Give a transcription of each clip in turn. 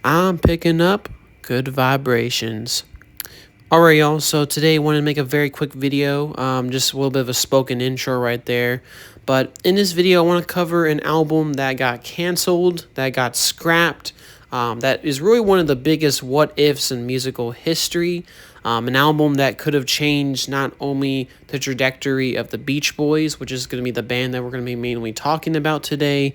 I'm picking up good vibrations. Alright, y'all. So today I wanted to make a very quick video, just a little bit of a spoken intro right there. But in this video, I want to cover an album that got canceled, that got scrapped, that is really one of the biggest what ifs in musical history. An album that could have changed not only the trajectory of the Beach Boys, which is going to be the band that we're going to be mainly talking about today,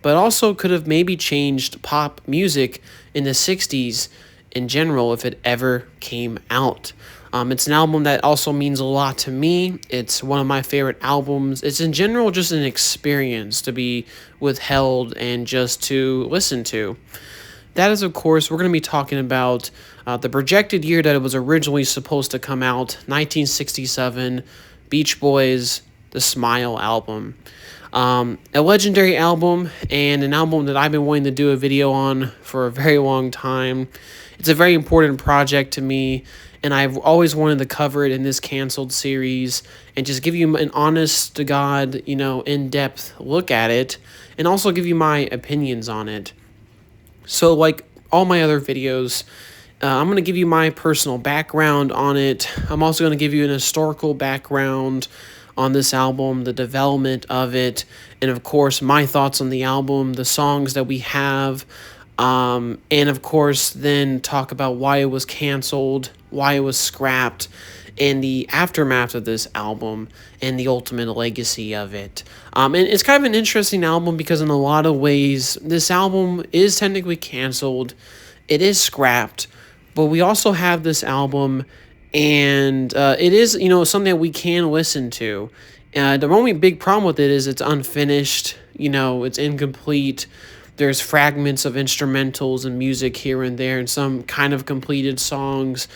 but also could have maybe changed pop music in the 60s in general if it ever came out. It's an album that also means a lot to me. It's one of my favorite albums. It's in general just an experience to be withheld and just to listen to. That is, of course, we're going to be talking about the projected year that it was originally supposed to come out, 1967, Beach Boys, the SMiLE album. A legendary album and an album that I've been wanting to do a video on for a very long time. It's a very important project to me, and I've always wanted to cover it in this canceled series and just give you an honest to God, in-depth look at it, and also give you my opinions on it. So, like all my other videos, I'm going to give you my personal background on it. I'm also going to give you an historical background on this album, the development of it, and of course, my thoughts on the album, the songs that we have, and of course, then talk about why it was canceled, why it was scrapped, and the aftermath of this album and the ultimate legacy of it. And it's kind of an interesting album because in a lot of ways, this album is technically canceled. It is scrapped, but we also have this album, and it is, something that we can listen to. The only big problem with it is it's unfinished, it's incomplete. There's fragments of instrumentals and music here and there and some kind of completed songs.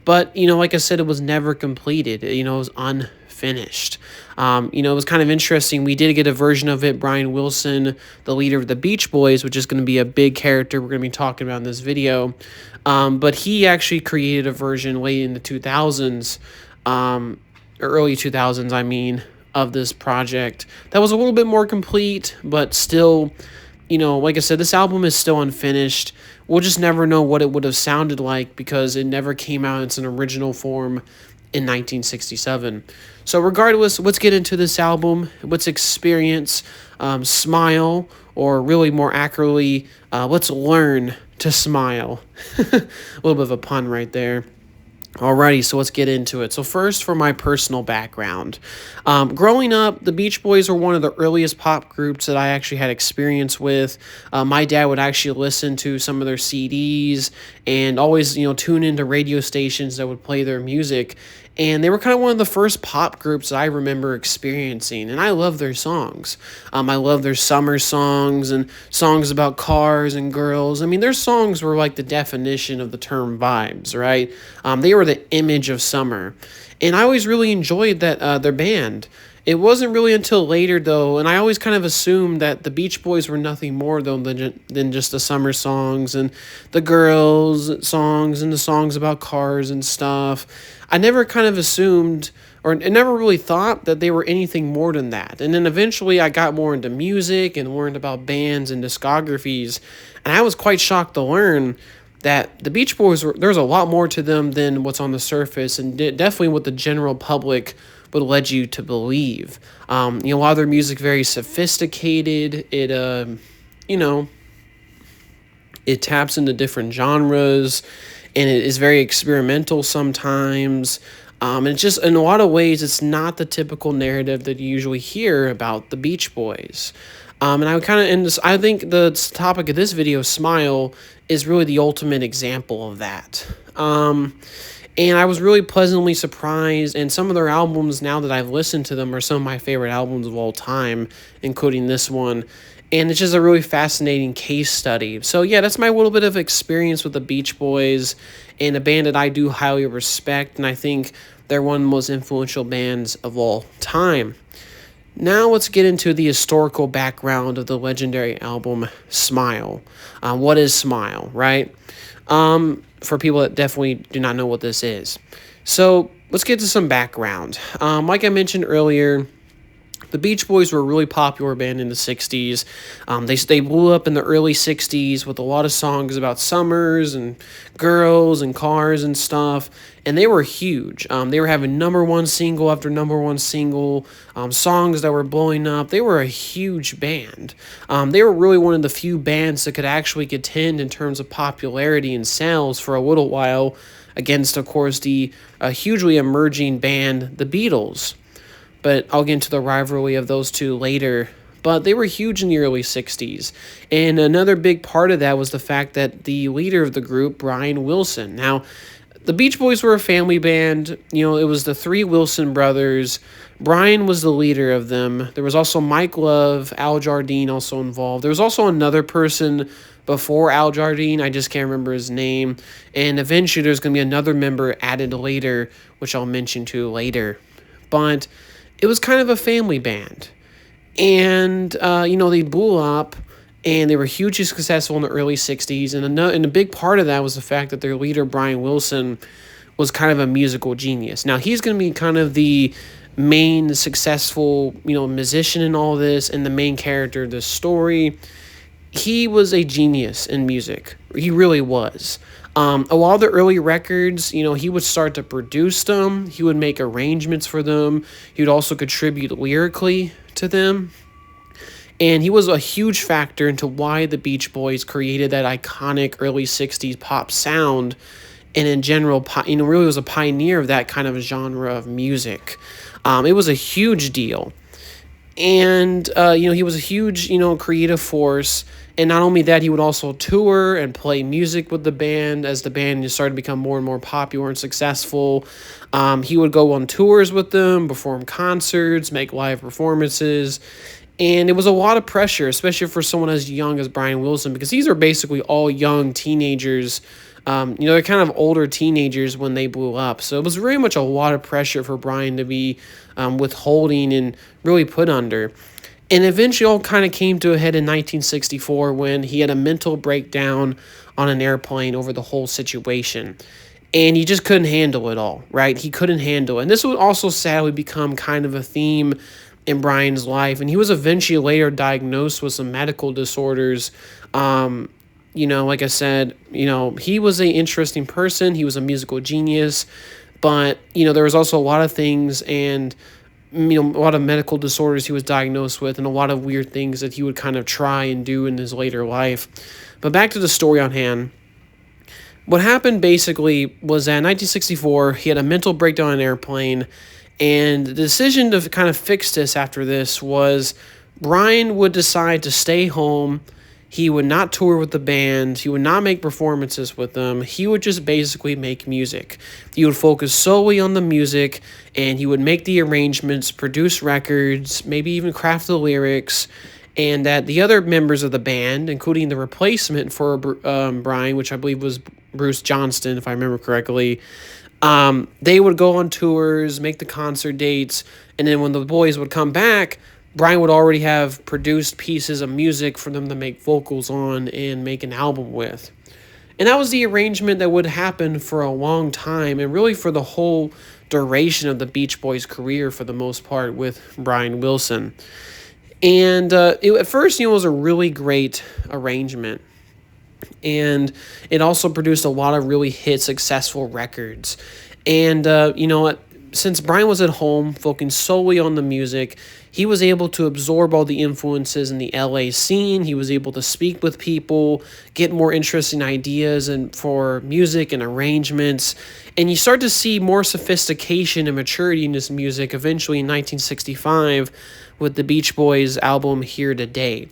But, like I said, it was never completed. It was unfinished. It was kind of interesting. We did get a version of it. Brian Wilson, the leader of the Beach Boys, which is going to be a big character we're going to be talking about in this video. But he actually created a version late in the 2000s, or early 2000s, of this project that was a little bit more complete, but still, like I said, this album is still unfinished. We'll just never know what it would have sounded like because it never came out in its original form in 1967. So regardless, let's get into this album. Let's experience SMiLE, or really more accurately, let's learn to smile. A little bit of a pun right there. Alrighty, so let's get into it. So first, for my personal background. Growing up, the Beach Boys were one of the earliest pop groups that I actually had experience with. My dad would actually listen to some of their CDs and always, tune into radio stations that would play their music. And they were kind of one of the first pop groups that I remember experiencing. And I love their songs. I love their summer songs and songs about cars and girls. Their songs were like the definition of the term vibes, right? They were the image of summer. And I always really enjoyed that their band. It wasn't really until later, though, and I always kind of assumed that the Beach Boys were nothing more than just the summer songs and the girls' songs and the songs about cars and stuff. I never kind of assumed or never really thought that they were anything more than that. And then eventually I got more into music and learned about bands and discographies, and I was quite shocked to learn that the Beach Boys there's a lot more to them than what's on the surface, and definitely what the general public would lead you to believe. A lot of their music very sophisticated. It taps into different genres, and it is very experimental sometimes. And it's just, in a lot of ways, it's not the typical narrative that you usually hear about the Beach Boys. And I think the topic of this video, SMiLE, is really the ultimate example of that. And I was really pleasantly surprised, and some of their albums, now that I've listened to them, are some of my favorite albums of all time, including this one. And it's just a really fascinating case study. So yeah, that's my little bit of experience with the Beach Boys, and a band that I do highly respect, and I think they're one of the most influential bands of all time. Now let's get into the historical background of the legendary album SMiLE. What is SMiLE, right? For people that definitely do not know what this is. So let's get to some background. Like I mentioned earlier, The Beach Boys were a really popular band in the 60s. They blew up in the early 60s with a lot of songs about summers and girls and cars and stuff. And they were huge. They were having number one single after number one single, songs that were blowing up. They were a huge band. They were really one of the few bands that could actually contend in terms of popularity and sales for a little while against, of course, the hugely emerging band, the Beatles. But I'll get into the rivalry of those two later. But they were huge in the early 60s. And another big part of that was the fact that the leader of the group, Brian Wilson. Now, the Beach Boys were a family band. You know, it was the three Wilson brothers. Brian was the leader of them. There was also Mike Love, Al Jardine also involved. There was also another person before Al Jardine. I just can't remember his name. And eventually there's going to be another member added later, which I'll mention to later. But it was kind of a family band. And, they blew up, and they were hugely successful in the early 60s. And a big part of that was the fact that their leader, Brian Wilson, was kind of a musical genius. Now, he's going to be kind of the main successful, musician in all this and the main character of this story. He was a genius in music. He really was. A lot of the early records, he would start to produce them. He would make arrangements for them. He would also contribute lyrically to them. And he was a huge factor into why the Beach Boys created that iconic early 60s pop sound. And in general, really was a pioneer of that kind of genre of music. It was a huge deal. And, he was a huge, creative force. And not only that, he would also tour and play music with the band as the band started to become more and more popular and successful. He would go on tours with them, perform concerts, make live performances. And it was a lot of pressure, especially for someone as young as Brian Wilson, because these are basically all young teenagers. They're kind of older teenagers when they blew up. So it was very much a lot of pressure for Brian to be withholding and really put under. And eventually all kind of came to a head in 1964 when he had a mental breakdown on an airplane over the whole situation. And he just couldn't handle it all, right? He couldn't handle it. And this would also sadly become kind of a theme in Brian's life. And he was eventually later diagnosed with some medical disorders. Like I said, he was an interesting person. He was a musical genius. But, there was also a lot of things and a lot of medical disorders he was diagnosed with and a lot of weird things that he would kind of try and do in his later life. But back to the story on hand. What happened basically was that in 1964, he had a mental breakdown on an airplane, and the decision to kind of fix this after this was Brian would decide to stay home. He would not tour with the band. He would not make performances with them. He would just basically make music. He would focus solely on the music, and he would make the arrangements, produce records, maybe even craft the lyrics, and that the other members of the band, including the replacement for Brian, which I believe was Bruce Johnston, if I remember correctly, they would go on tours, make the concert dates, and then when the boys would come back, Brian would already have produced pieces of music for them to make vocals on and make an album with. And that was the arrangement that would happen for a long time and really for the whole duration of the Beach Boys' career for the most part with Brian Wilson. And at first, it was a really great arrangement. And it also produced a lot of really successful records. And, since Brian was at home, focusing solely on the music, he was able to absorb all the influences in the LA scene. He was able to speak with people, get more interesting ideas for music and arrangements. And you start to see more sophistication and maturity in this music eventually in 1965 with the Beach Boys album Here Today.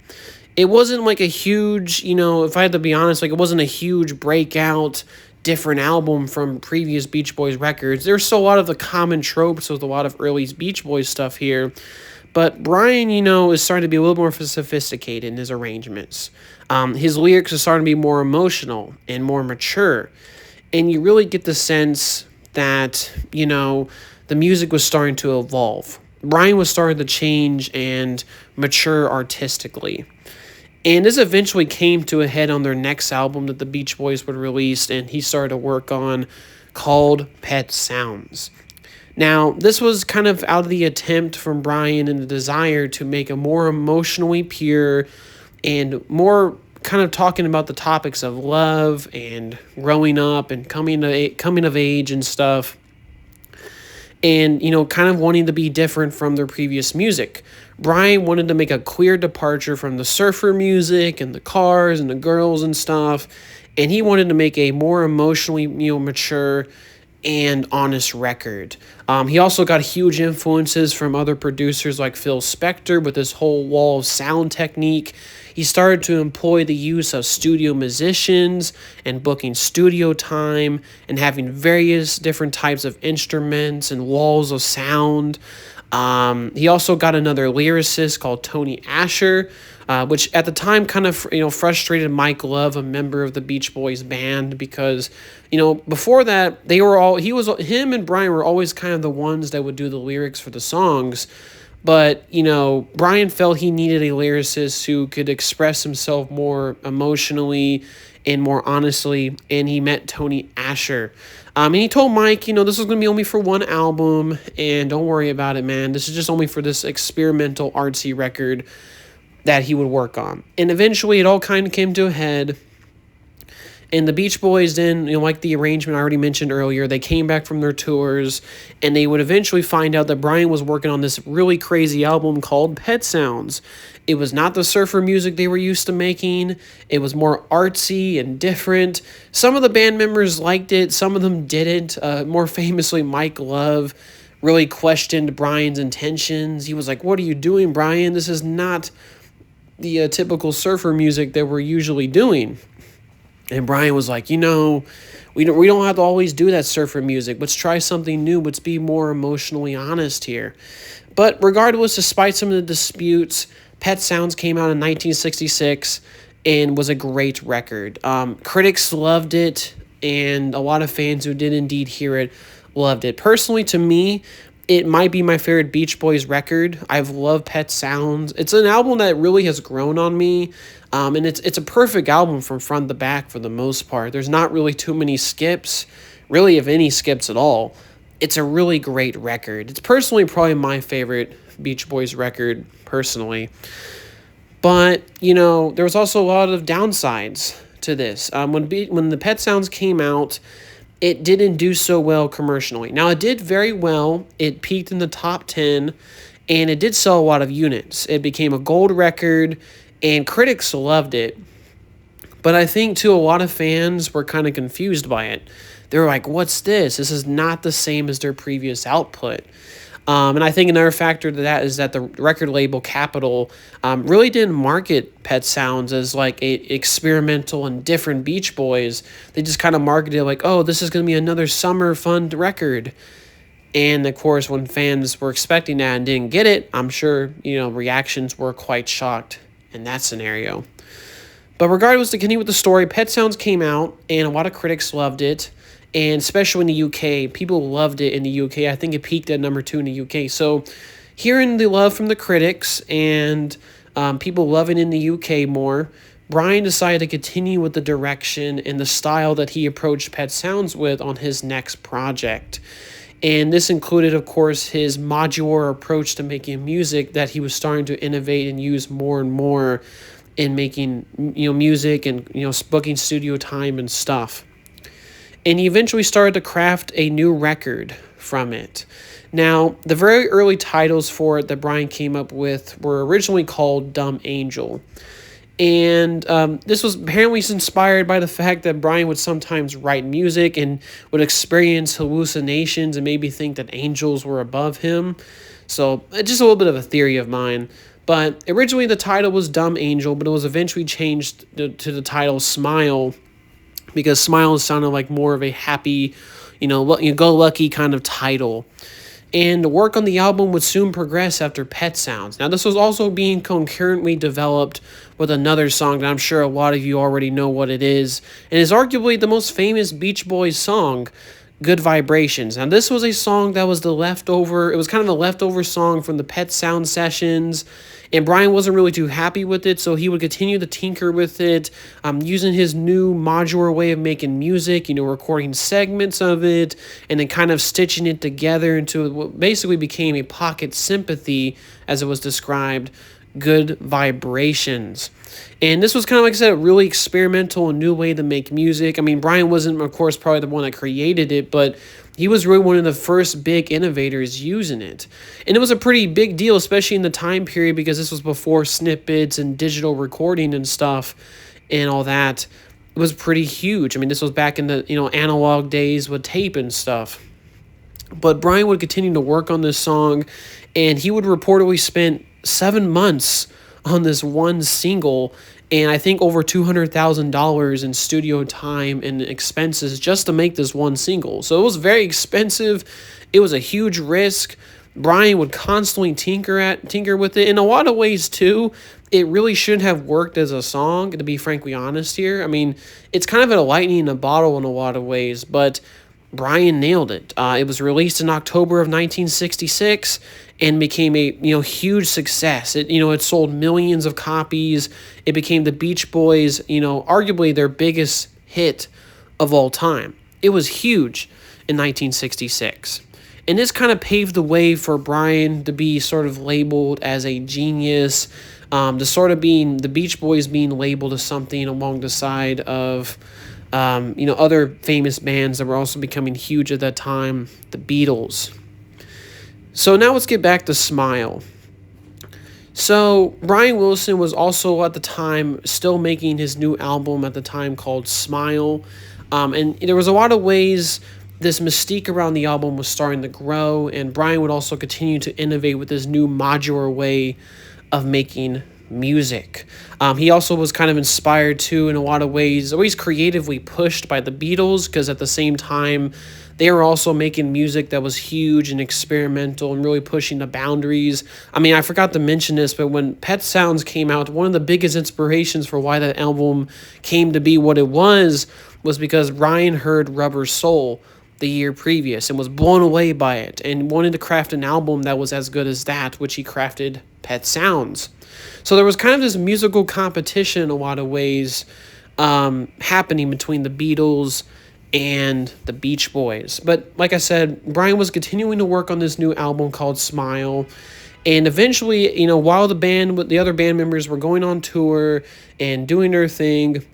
It wasn't like a huge, if I had to be honest, it wasn't a huge breakout different album from previous Beach Boys records. There's still a lot of the common tropes with a lot of early Beach Boys stuff here. But Brian, is starting to be a little more sophisticated in his arrangements. His lyrics are starting to be more emotional and more mature. And you really get the sense that, the music was starting to evolve. Brian was starting to change and mature artistically. And this eventually came to a head on their next album that the Beach Boys would release, and he started to work on, called Pet Sounds. Now, this was kind of out of the attempt from Brian and the desire to make a more emotionally pure and more kind of talking about the topics of love and growing up and coming of age and stuff, and kind of wanting to be different from their previous music. Brian wanted to make a clear departure from the surfer music and the cars and the girls and stuff, and he wanted to make a more emotionally mature and honest record. He also got huge influences from other producers like Phil Spector with his whole wall of sound technique. He started to employ the use of studio musicians and booking studio time and having various different types of instruments and walls of sound. He also got another lyricist called Tony Asher, which at the time kind of frustrated Mike Love, a member of the Beach Boys band, because before that him and Brian were always kind of the ones that would do the lyrics for the songs. But, Brian felt he needed a lyricist who could express himself more emotionally and more honestly, and he met Tony Asher. And he told Mike, this was going to be only for one album, and don't worry about it, man. This is just only for this experimental artsy record that he would work on. And eventually it all kind of came to a head. And the Beach Boys then, like the arrangement I already mentioned earlier, they came back from their tours, and they would eventually find out that Brian was working on this really crazy album called Pet Sounds. It was not the surfer music they were used to making. It was more artsy and different. Some of the band members liked it. Some of them didn't. More famously, Mike Love really questioned Brian's intentions. He was like, "What are you doing, Brian? This is not the typical surfer music that we're usually doing." And Brian was like, we don't have to always do that surfer music. Let's try something new. Let's be more emotionally honest here. But regardless, despite some of the disputes, Pet Sounds came out in 1966 and was a great record. Critics loved it, and a lot of fans who did indeed hear it loved it. Personally, to me, it might be my favorite Beach Boys record. I've loved Pet Sounds. It's an album that really has grown on me, and it's a perfect album from front to back for the most part. There's not really too many skips, really if any skips at all. It's a really great record. It's personally probably my favorite Beach Boys record, personally. But, there was also a lot of downsides to this. When the Pet Sounds came out, it didn't do so well commercially. Now, it did very well. It peaked in the top 10, and it did sell a lot of units. It became a gold record, and critics loved it. But I think, too, a lot of fans were kind of confused by it. They were like, what's this? This is not the same as their previous output. And I think another factor to that is that the record label Capitol really didn't market Pet Sounds as like a experimental and different Beach Boys. They just kind of marketed it like, oh, this is going to be another summer fun record. And of course, when fans were expecting that and didn't get it, I'm sure, reactions were quite shocked in that scenario. But regardless, to continue with the story, Pet Sounds came out, and a lot of critics loved it. And especially in the UK, people loved it in the UK. I think it peaked at number 2 in the UK. So hearing the love from the critics and people loving in the UK more, Brian decided to continue with the direction and the style that he approached Pet Sounds with on his next project. And this included, of course, his modular approach to making music that he was starting to innovate and use more and more in making music and booking studio time and stuff. And he eventually started to craft a new record from it. Now, the very early titles for it that Brian came up with were originally called Dumb Angel. And this was apparently inspired by the fact that Brian would sometimes write music and would experience hallucinations and maybe think that angels were above him. So, just a little bit of a theory of mine. But originally the title was Dumb Angel, but it was eventually changed to the title SMiLE, because SMiLE sounded like more of a happy, go lucky kind of title. And the work on the album would soon progress after Pet Sounds. Now, this was also being concurrently developed with another song that I'm sure a lot of you already know what it is, and is arguably the most famous Beach Boys song, Good Vibrations. Now, this was a song that was the leftover, it was kind of a leftover song from the Pet Sound sessions, and Brian wasn't really too happy with it, so he would continue to tinker with it, using his new modular way of making music, recording segments of it, and then kind of stitching it together into what basically became a pocket sympathy, as it was described, Good Vibrations. And this was kind of, like I said, a really experimental and new way to make music. I mean, Brian wasn't, of course, probably the one that created it, but he was really one of the first big innovators using it. And it was a pretty big deal, especially in the time period, because this was before snippets and digital recording and stuff and all that. It was pretty huge. I mean, this was back in the, analog days with tape and stuff. But Brian would continue to work on this song, and he would reportedly spend 7 months on this one single, and I think over $200,000 in studio time and expenses just to make this one single. So it was very expensive. It was a huge risk. Brian would constantly tinker with it. In a lot of ways, too, it really shouldn't have worked as a song, to be frankly honest here. I mean, it's kind of a lightning in a bottle in a lot of ways, but Brian nailed it. It was released in October of 1966 and became a huge success. It sold millions of copies. It became the Beach Boys, arguably their biggest hit of all time. It was huge in 1966. And this kind of paved the way for Brian to be sort of labeled as a genius, to sort of being the Beach Boys being labeled as something along the side of other famous bands that were also becoming huge at that time, the Beatles. So now let's get back to SMiLE. So Brian Wilson was also at the time still making his new album at the time called SMiLE. And there was a lot of ways this mystique around the album was starting to grow, and Brian would also continue to innovate with his new modular way of making music. He also was kind of inspired too in a lot of ways, always creatively pushed by the Beatles, because at the same time they were also making music that was huge and experimental and really pushing the boundaries. I mean, I forgot to mention this, but when Pet Sounds came out, one of the biggest inspirations for why that album came to be what it was because Brian heard Rubber Soul the year previous and was blown away by it and wanted to craft an album that was as good as that, which he crafted Pet Sounds. So there was kind of this musical competition in a lot of ways happening between the Beatles and the Beach Boys. But like I said, Brian was continuing to work on this new album called SMiLE. And eventually, while the other band members were going on tour and doing their thing,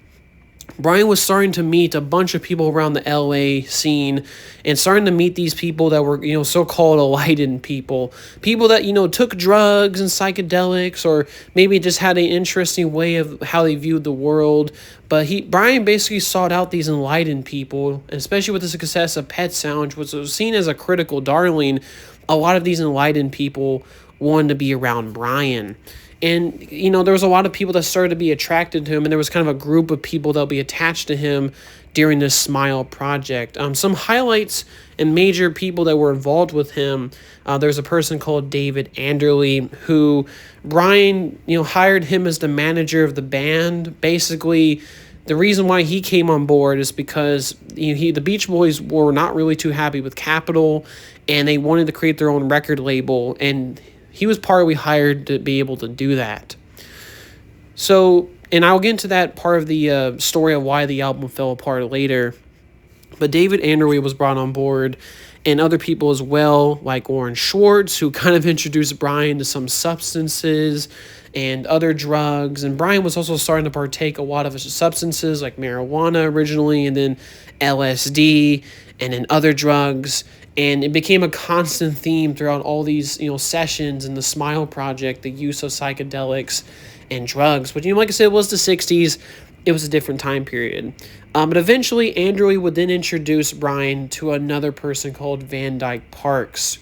Brian was starting to meet a bunch of people around the LA scene and starting to meet these people that were, so-called enlightened people. People that, took drugs and psychedelics, or maybe just had an interesting way of how they viewed the world. But Brian basically sought out these enlightened people, especially with the success of Pet Sounds, which was seen as a critical darling. A lot of these enlightened people wanted to be around Brian. And, there was a lot of people that started to be attracted to him, and there was kind of a group of people that would be attached to him during this SMiLE project. Some highlights and major people that were involved with him, there's a person called David Anderle, who Brian, hired him as the manager of the band. Basically, the reason why he came on board is because the Beach Boys were not really too happy with Capitol, and they wanted to create their own record label, and he was partly hired to be able to do that. So, and I'll get into that part of the story of why the album fell apart later. But David Anderle was brought on board, and other people as well, like Warren Schwartz, who kind of introduced Brian to some substances and other drugs. And Brian was also starting to partake a lot of substances like marijuana originally, and then LSD, and then other drugs. And it became a constant theme throughout all these, sessions in the SMiLE project, the use of psychedelics and drugs. But, like I said, it was the 60s. It was a different time period. But eventually, Anderle would then introduce Brian to another person called Van Dyke Parks.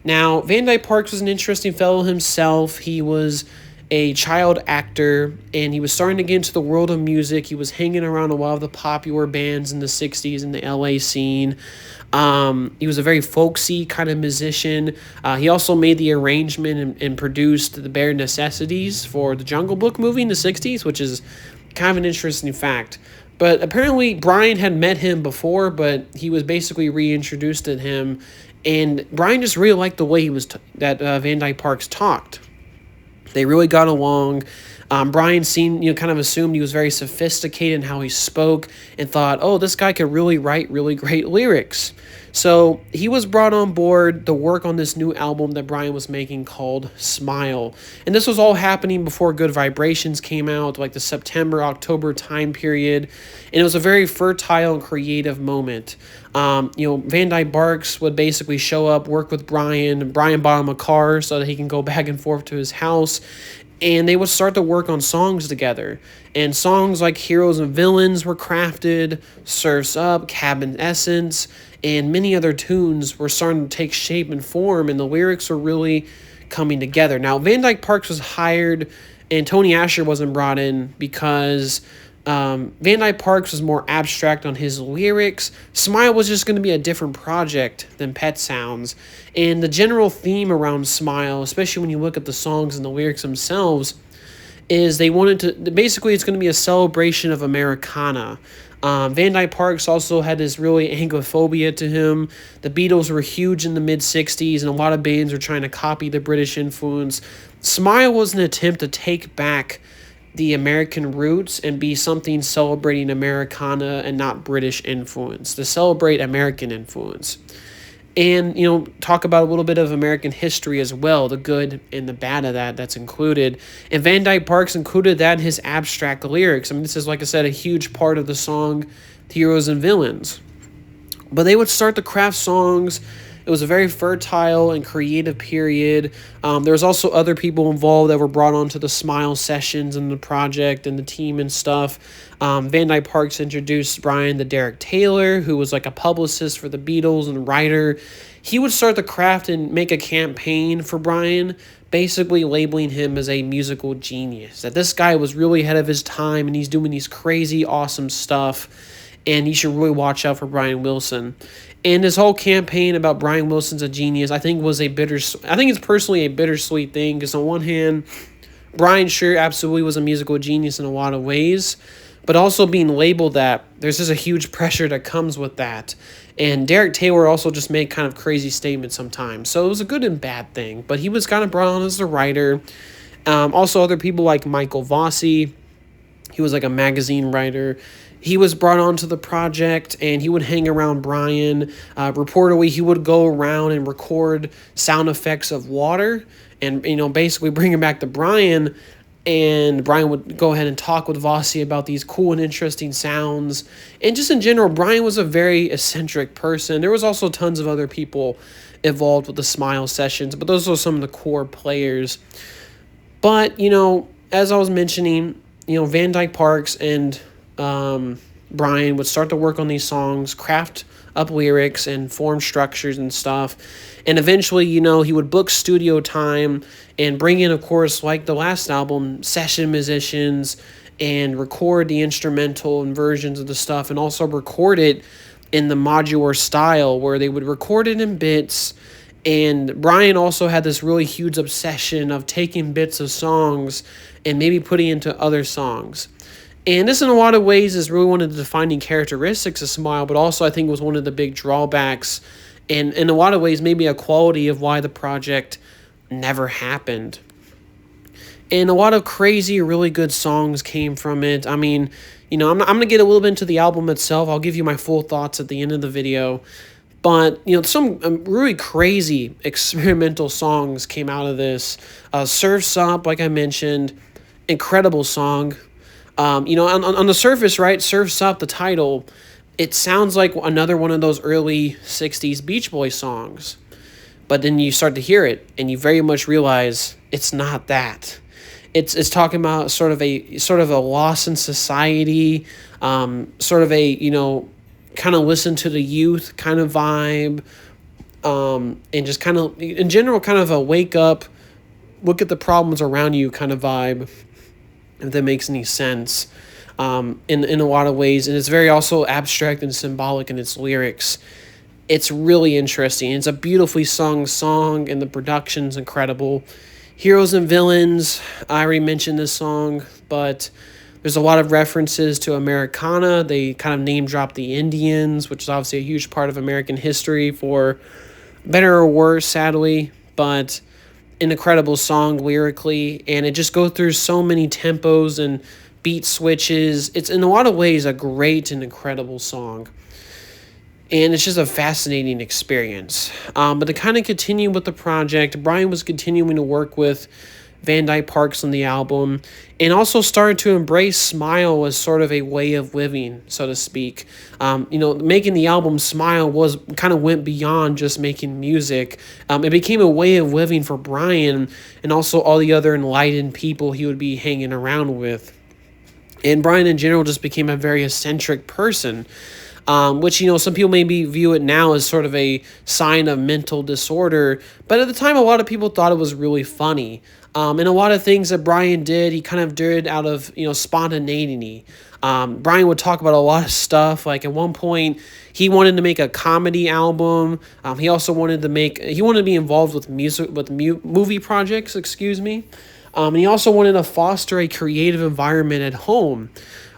Now, Van Dyke Parks was an interesting fellow himself. He was a child actor, and he was starting to get into the world of music. He was hanging around a lot of the popular bands in the 60s in the LA scene. He was a very folksy kind of musician. He also made the arrangement and produced the Bare Necessities for the Jungle Book movie in the 60s, which is kind of an interesting fact. But apparently, Brian had met him before, but he was basically reintroduced to him. And Brian just really liked the way that Van Dyke Parks talked. They really got along. Brian kind of assumed he was very sophisticated in how he spoke and thought, oh, this guy could really write really great lyrics. So he was brought on board to work on this new album that Brian was making called SMiLE. And this was all happening before Good Vibrations came out, like the September, October time period. And it was a very fertile and creative moment. Van Dyke Parks would basically show up, work with Brian. Brian bought him a car so that he can go back and forth to his house. And they would start to work on songs together. And songs like Heroes and Villains were crafted, Surf's Up, Cabin Essence, and many other tunes were starting to take shape and form, and the lyrics were really coming together. Now, Van Dyke Parks was hired, and Tony Asher wasn't brought in because Van Dyke Parks was more abstract on his lyrics. SMiLE was just going to be a different project than Pet Sounds. And the general theme around SMiLE, especially when you look at the songs and the lyrics themselves, is they wanted to... Basically, it's going to be a celebration of Americana. Van Dyke Parks also had this really Anglophobia to him. The Beatles were huge in the mid-'60s, and a lot of bands were trying to copy the British influence. SMiLE was an attempt to take back the American roots and be something celebrating Americana and not British influence, to celebrate American influence. And, talk about a little bit of American history as well, the good and the bad of that's included. And Van Dyke Parks included that in his abstract lyrics. I mean, this is, like I said, a huge part of the song Heroes and Villains. But they would start to craft songs. It was a very fertile and creative period. There was also other people involved that were brought onto the SMiLE sessions and the project and the team and stuff. Van Dyke Parks introduced Brian to Derek Taylor, who was like a publicist for the Beatles and writer. He would start to craft and make a campaign for Brian, basically labeling him as a musical genius. That this guy was really ahead of his time and he's doing these crazy, awesome stuff. And you should really watch out for Brian Wilson. And this whole campaign about Brian Wilson's a genius, I think it's personally a bittersweet thing, because on one hand, Brian sure absolutely was a musical genius in a lot of ways, but also being labeled that, there's just a huge pressure that comes with that. And Derek Taylor also just made kind of crazy statements sometimes. So it was a good and bad thing, but he was kind of brought on as a writer. Also other people like Michael Vossi, he was like a magazine writer. He was brought onto the project, and he would hang around Brian. Reportedly, he would go around and record sound effects of water and, basically bring him back to Brian. And Brian would go ahead and talk with Vossi about these cool and interesting sounds. And just in general, Brian was a very eccentric person. There was also tons of other people involved with the SMiLE sessions, but those are some of the core players. But, as I was mentioning, Van Dyke Parks and Brian would start to work on these songs, craft up lyrics and form structures and stuff. And eventually, he would book studio time and bring in, of course, like the last album, session musicians and record the instrumental and versions of the stuff, and also record it in the modular style where they would record it in bits. And Brian also had this really huge obsession of taking bits of songs and maybe putting into other songs. And this, in a lot of ways, is really one of the defining characteristics of SMiLE, but also I think was one of the big drawbacks, and in a lot of ways maybe a quality of why the project never happened. And a lot of crazy, really good songs came from it. I mean, I'm going to get a little bit into the album itself. I'll give you my full thoughts at the end of the video. But, some really crazy experimental songs came out of this. Surf's Up, like I mentioned, incredible song. On the surface, right, Surf's Up, the title, it sounds like another one of those early 60s Beach Boys songs. But then you start to hear it, and you very much realize it's not that. It's talking about sort of a loss in society, sort of a, kind of listen to the youth kind of vibe, and just kind of, in general, kind of a wake up, look at the problems around you kind of vibe, if that makes any sense, in a lot of ways. And it's very also abstract and symbolic in its lyrics. It's really interesting. It's a beautifully sung song, and the production's incredible. Heroes and Villains, I already mentioned this song, but There's a lot of references to Americana. They kind of name drop the Indians, which is obviously a huge part of American history, for better or worse, sadly. But an incredible song lyrically, and it just goes through so many tempos and beat switches. It's in a lot of ways a great and incredible song. And it's just a fascinating experience. But to kind of continue with the project, Brian was continuing to work with Van Dyke Parks on the album, and also started to embrace SMiLE as sort of a way of living, so to speak. Making the album SMiLE was kind of went beyond just making music. It became a way of living for Brian and also all the other enlightened people he would be hanging around with. And Brian in general just became a very eccentric person. Which, some people maybe view it now as sort of a sign of mental disorder. But at the time, a lot of people thought it was really funny. And a lot of things that Brian did, he kind of did out of, spontaneity. Brian would talk about a lot of stuff. Like at one point, he wanted to make a comedy album. He also wanted to be involved with movie projects, and he also wanted to foster a creative environment at home.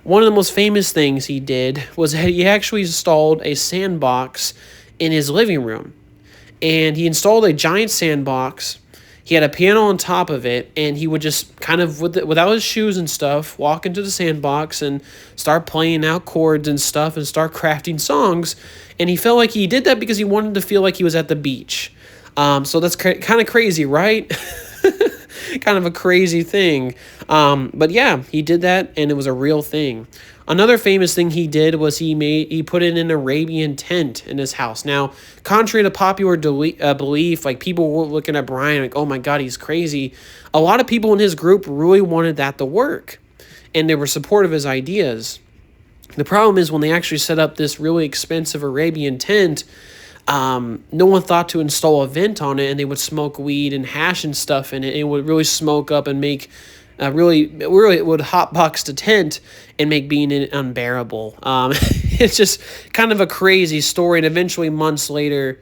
One of the most famous things he did was he actually installed a sandbox in his living room. And he installed a giant sandbox. He had a piano on top of it, and he would just kind of, without his shoes and stuff, walk into the sandbox and start playing out chords and stuff and start crafting songs. And he felt like he did that because he wanted to feel like he was at the beach. So that's kind of crazy, right? Kind of a crazy thing. But yeah, he did that, and it was a real thing. Another famous thing he did was he put in an Arabian tent in his house. Now, contrary to popular belief, like people were looking at Brian like, oh my God, he's crazy. A lot of people in his group really wanted that to work, and they were supportive of his ideas. The problem is when they actually set up this really expensive Arabian tent, no one thought to install a vent on it, and they would smoke weed and hash and stuff in it. It would really smoke up and make it would hotbox the tent and make being in it unbearable. It's just kind of a crazy story, and eventually months later,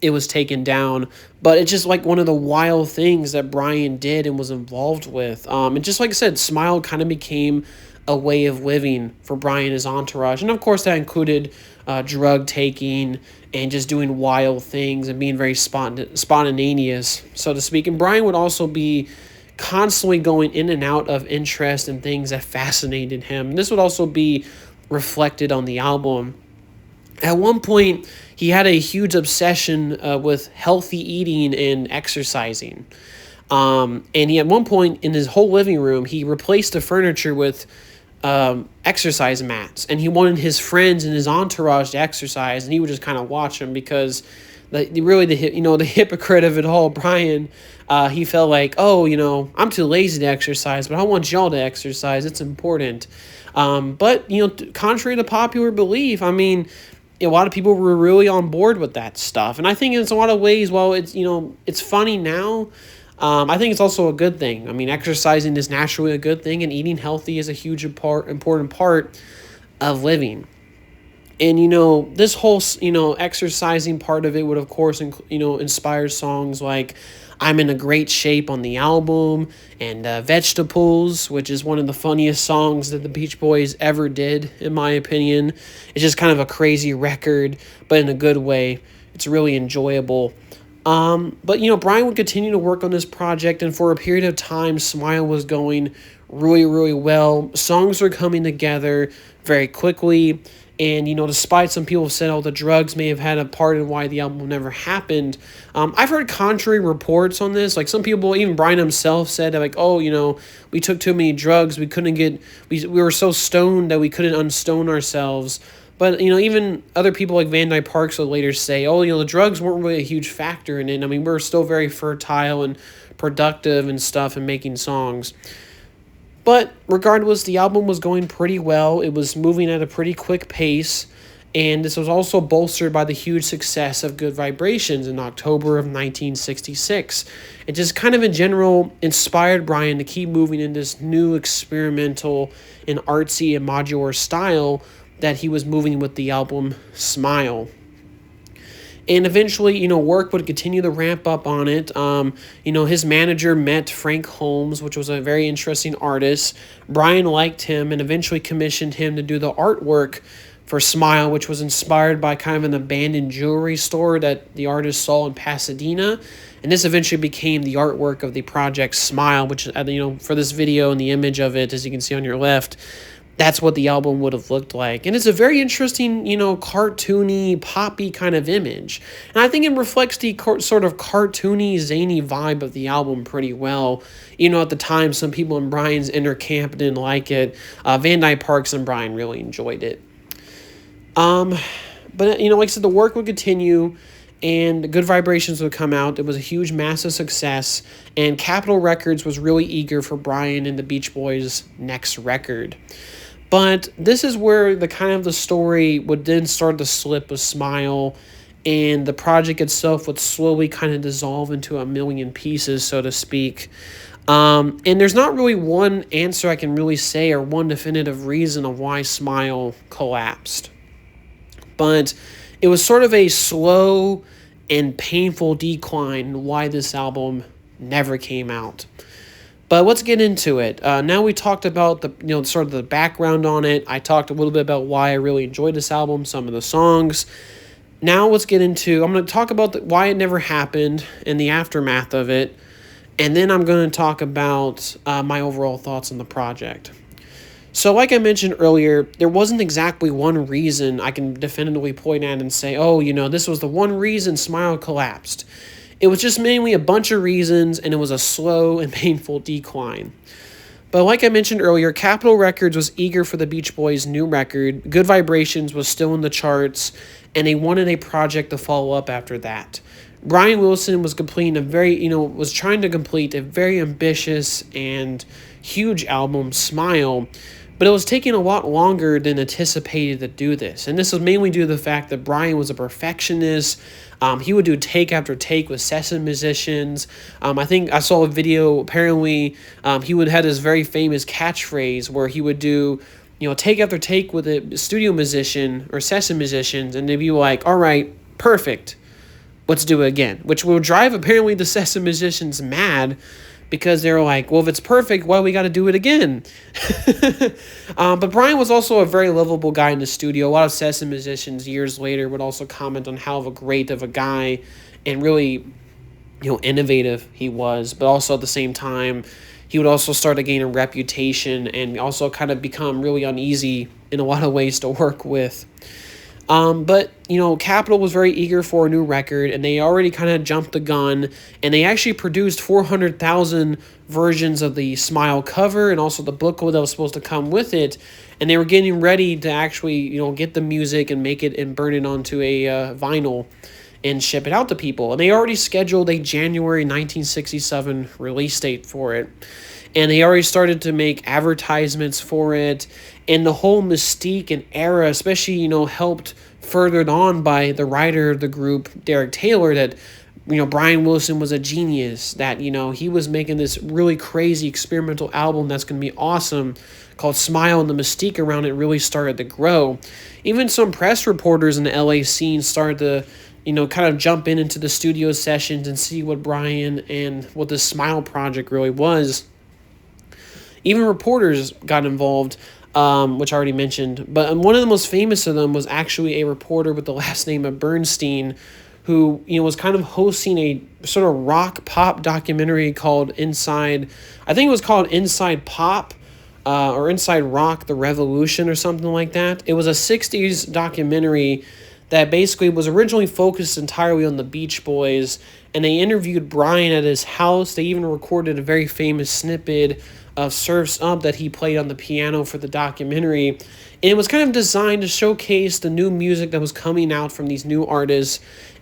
it was taken down. But it's just like one of the wild things that Brian did and was involved with. And just like I said, SMiLE kind of became a way of living for Brian and his entourage. And of course, that included drug taking and just doing wild things and being very spontaneous, so to speak. And Brian would also be constantly going in and out of interest in things that fascinated him. And this would also be reflected on the album. At one point, he had a huge obsession with healthy eating and exercising. And he, at one point in his whole living room, he replaced the furniture with exercise mats, and he wanted his friends and his entourage to exercise, and he would just kind of watch them because the hypocrite of it all, Brian, he felt like, I'm too lazy to exercise, but I want y'all to exercise. It's important. But contrary to popular belief, I mean, a lot of people were really on board with that stuff, and I think in a lot of ways, while it's funny now, I think it's also a good thing. I mean, exercising is naturally a good thing, and eating healthy is a huge important part of living. And, this whole, exercising part of it would, of course, inspire songs like I'm in a Great Shape on the album, and Vegetables, which is one of the funniest songs that the Beach Boys ever did, in my opinion. It's just kind of a crazy record, but in a good way. It's really enjoyable. But Brian would continue to work on this project, and for a period of time, SMiLE was going really, really well. Songs were coming together very quickly, and, despite some people have said, the drugs may have had a part in why the album never happened, I've heard contrary reports on this. Like, some people, even Brian himself said, like, we took too many drugs, we were so stoned that we couldn't unstone ourselves. But, even other people like Van Dyke Parks will later say, the drugs weren't really a huge factor in it. I mean, we're still very fertile and productive and stuff and making songs. But regardless, the album was going pretty well. It was moving at a pretty quick pace. And this was also bolstered by the huge success of Good Vibrations in October of 1966. It just kind of in general inspired Brian to keep moving in this new experimental and artsy and modular style that he was moving with the album SMiLE. And eventually, work would continue to ramp up on it. His manager met Frank Holmes, which was a very interesting artist. Brian liked him and eventually commissioned him to do the artwork for SMiLE, which was inspired by kind of an abandoned jewelry store that the artist saw in Pasadena. And this eventually became the artwork of the project SMiLE, which, for this video and the image of it, as you can see on your left, that's what the album would have looked like. And it's a very interesting, cartoony, poppy kind of image. And I think it reflects the sort of cartoony, zany vibe of the album pretty well. At the time, some people in Brian's inner camp didn't like it. Van Dyke Parks and Brian really enjoyed it. But, like I said, the work would continue and Good Vibrations would come out. It was a huge, massive success, and Capitol Records was really eager for Brian and the Beach Boys' next record. But this is where the story would then start to slip with SMiLE, and the project itself would slowly kind of dissolve into a million pieces, so to speak. And there's not really one answer I can really say or one definitive reason of why SMiLE collapsed. But it was sort of a slow and painful decline why this album never came out. But let's get into it. Now we talked about the sort of the background on it. I talked a little bit about why I really enjoyed this album, some of the songs. Now let's get into, I'm going to talk about why it never happened and the aftermath of it. And then I'm going to talk about my overall thoughts on the project. So like I mentioned earlier, there wasn't exactly one reason I can definitively point at and say, this was the one reason SMiLE collapsed. It was just mainly a bunch of reasons, and it was a slow and painful decline. But like I mentioned earlier, Capitol Records was eager for the Beach Boys' new record. Good Vibrations was still in the charts, and they wanted a project to follow up after that. Brian Wilson was trying to complete a very ambitious and huge album, SMiLE, but it was taking a lot longer than anticipated to do this. And this was mainly due to the fact that Brian was a perfectionist. He would do take after take with session musicians. I think I saw a video, apparently he would have this very famous catchphrase where he would do, take after take with a studio musician or session musicians, and they'd be like, all right, perfect, let's do it again, which will drive apparently the session musicians mad, because they're like, well, if it's perfect, why we got to do it again? But Brian was also a very lovable guy in the studio. A lot of session musicians years later would also comment on how great of a guy and really, innovative he was. But also at the same time, he would also start to gain a reputation and also kind of become really uneasy in a lot of ways to work with. But Capitol was very eager for a new record, and they already kind of jumped the gun, and they actually produced 400,000 versions of the SMiLE cover and also the booklet that was supposed to come with it, and they were getting ready to actually, get the music and make it and burn it onto a vinyl and ship it out to people. And they already scheduled a January 1967 release date for it. And they already started to make advertisements for it. And the whole mystique and era, especially, helped furthered on by the writer of the group, Derek Taylor, that, Brian Wilson was a genius, that, he was making this really crazy experimental album that's going to be awesome called SMiLE, and the mystique around it really started to grow. Even some press reporters in the LA scene started to, kind of jump into the studio sessions and see what Brian and what the SMiLE project really was. Even reporters got involved, which I already mentioned. But one of the most famous of them was actually a reporter with the last name of Bernstein, who was kind of hosting a sort of rock pop documentary called Inside. I think it was called Inside Pop or Inside Rock: The Revolution or something like that. It was a 60s documentary that basically was originally focused entirely on the Beach Boys, and they interviewed Brian at his house. They even recorded a very famous snippet of Surf's Up that he played on the piano for the documentary. And it was kind of designed to showcase the new music that was coming out from these new artists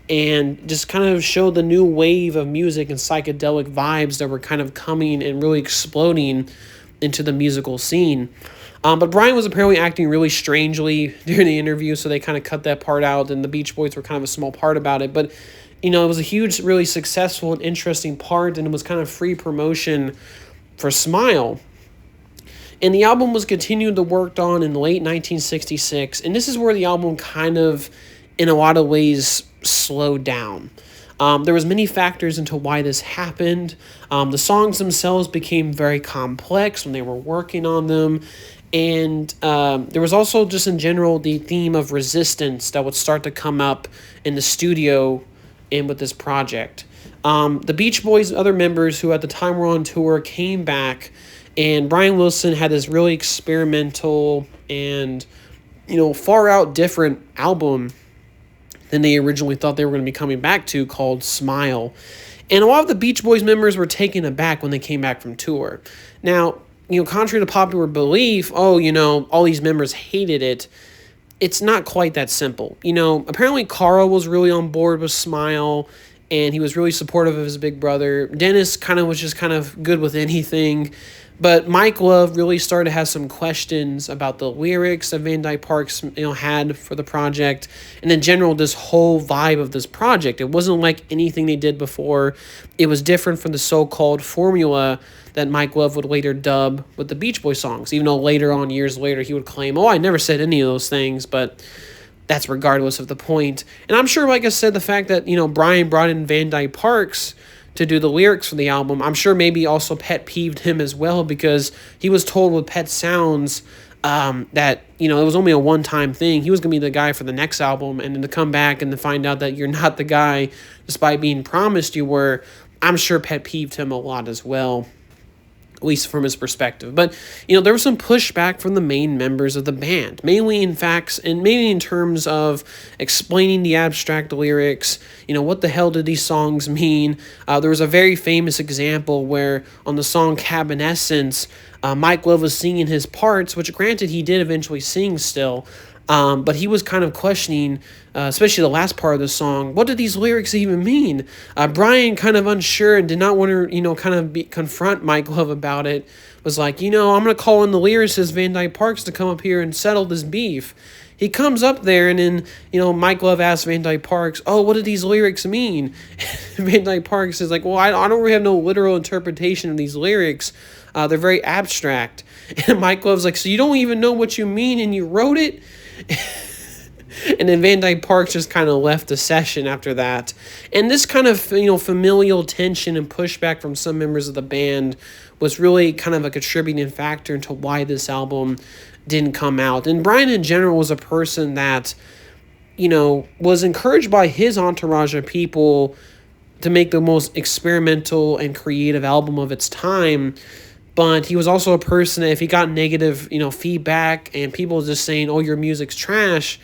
and just kind of show the new wave of music and psychedelic vibes that were kind of coming and really exploding into the musical scene. But Brian was apparently acting really strangely during the interview, so they kind of cut that part out, and the Beach Boys were kind of a small part about it. But, it was a huge, really successful and interesting part, and it was kind of free promotion for SMiLE. And the album was continued to worked on in late 1966, and this is where the album kind of, in a lot of ways, slowed down. There was many factors into why this happened. The songs themselves became very complex when they were working on them. And there was also just in general the theme of resistance that would start to come up in the studio and with this project. The Beach Boys' other members who at the time were on tour came back, and Brian Wilson had this really experimental and, far out different album than they originally thought they were going to be coming back to, called SMiLE. And a lot of the Beach Boys members were taken aback when they came back from tour. Now, contrary to popular belief, all these members hated it. It's not quite that simple. Apparently Carl was really on board with SMiLE, and he was really supportive of his big brother. Dennis was just kind of good with anything. But Mike Love really started to have some questions about the lyrics that Van Dyke Parks, had for the project, and in general, this whole vibe of this project. It wasn't like anything they did before. It was different from the so-called formula that Mike Love would later dub with the Beach Boys songs, even though later on, years later, he would claim, I never said any of those things, but that's regardless of the point. And I'm sure, like I said, the fact that, Brian brought in Van Dyke Parks to do the lyrics for the album, I'm sure maybe also pet peeved him as well, because he was told with Pet Sounds that, it was only a one-time thing. He was going to be the guy for the next album, and then to come back and to find out that you're not the guy despite being promised you were, I'm sure pet peeved him a lot as well, at least from his perspective. But, there was some pushback from the main members of the band, mainly in facts and maybe in terms of explaining the abstract lyrics. What the hell did these songs mean? There was a very famous example where on the song Cabinescence, Mike Love was singing his parts, which granted he did eventually sing still, but he was kind of questioning, especially the last part of the song, what did these lyrics even mean? Brian, kind of unsure and did not want to, confront Mike Love about it, was like, I'm going to call in the lyricist Van Dyke Parks to come up here and settle this beef. He comes up there, and then, Mike Love asks Van Dyke Parks, what did these lyrics mean? Van Dyke Parks is like, well, I don't really have no literal interpretation of these lyrics. They're very abstract. And Mike Love's like, so you don't even know what you mean and you wrote it? And then Van Dyke Parks just kind of left the session after that. And this kind of, familial tension and pushback from some members of the band was really kind of a contributing factor into why this album didn't come out. And Brian in general was a person that, was encouraged by his entourage of people to make the most experimental and creative album of its time. But he was also a person that if he got negative, feedback and people just saying, your music's trash,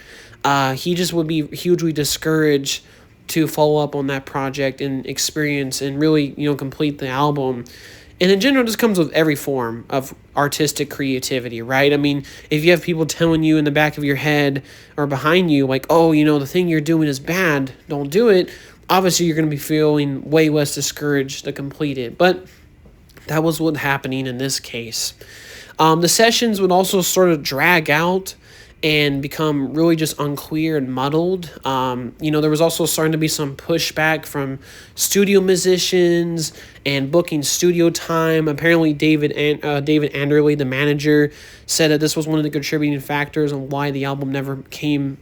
he just would be hugely discouraged to follow up on that project and experience and really, complete the album. And in general, this comes with every form of artistic creativity, right? I mean, if you have people telling you in the back of your head or behind you, like, the thing you're doing is bad, don't do it, obviously you're going to be feeling way less discouraged to complete it. But that was what's happening in this case. The sessions would also sort of drag out and become really just unclear and muddled. There was also starting to be some pushback from studio musicians and booking studio time. Apparently, David Anderley, the manager, said that this was one of the contributing factors on why the album never came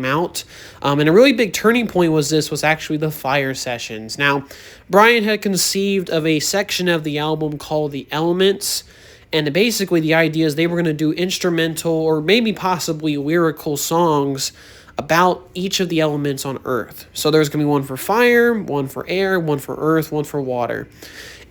out. And a really big turning point was actually the Fire sessions. Now, Brian had conceived of a section of the album called The Elements. And basically the idea is they were going to do instrumental or maybe possibly lyrical songs about each of the elements on Earth. So there's going to be one for fire, one for air, one for earth, one for water.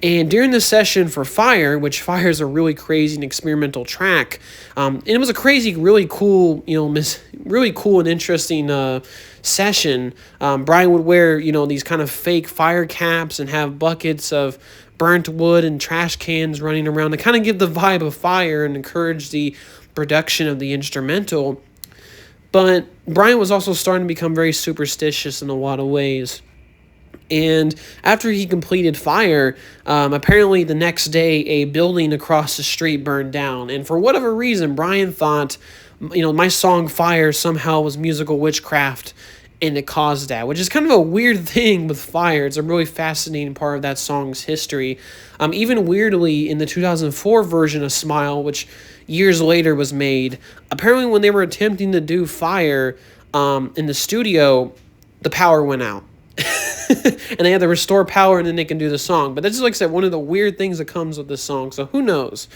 And during the session for Fire, which Fire is a really crazy and experimental track, and it was a crazy, really cool, really cool and interesting session. Brian would wear, these kind of fake fire caps and have buckets of burnt wood and trash cans running around to kind of give the vibe of Fire and encourage the production of the instrumental. But Brian was also starting to become very superstitious in a lot of ways. And after he completed Fire, apparently the next day a building across the street burned down. And for whatever reason, Brian thought, my song Fire somehow was musical witchcraft, and it caused that, which is kind of a weird thing with Fire. It's a really fascinating part of that song's history. Even weirdly, in the 2004 version of SMiLE, which years later was made, apparently when they were attempting to do Fire in the studio, the power went out. And they had to restore power and then they can do the song. But that's just, like I said, one of the weird things that comes with this song. So who knows?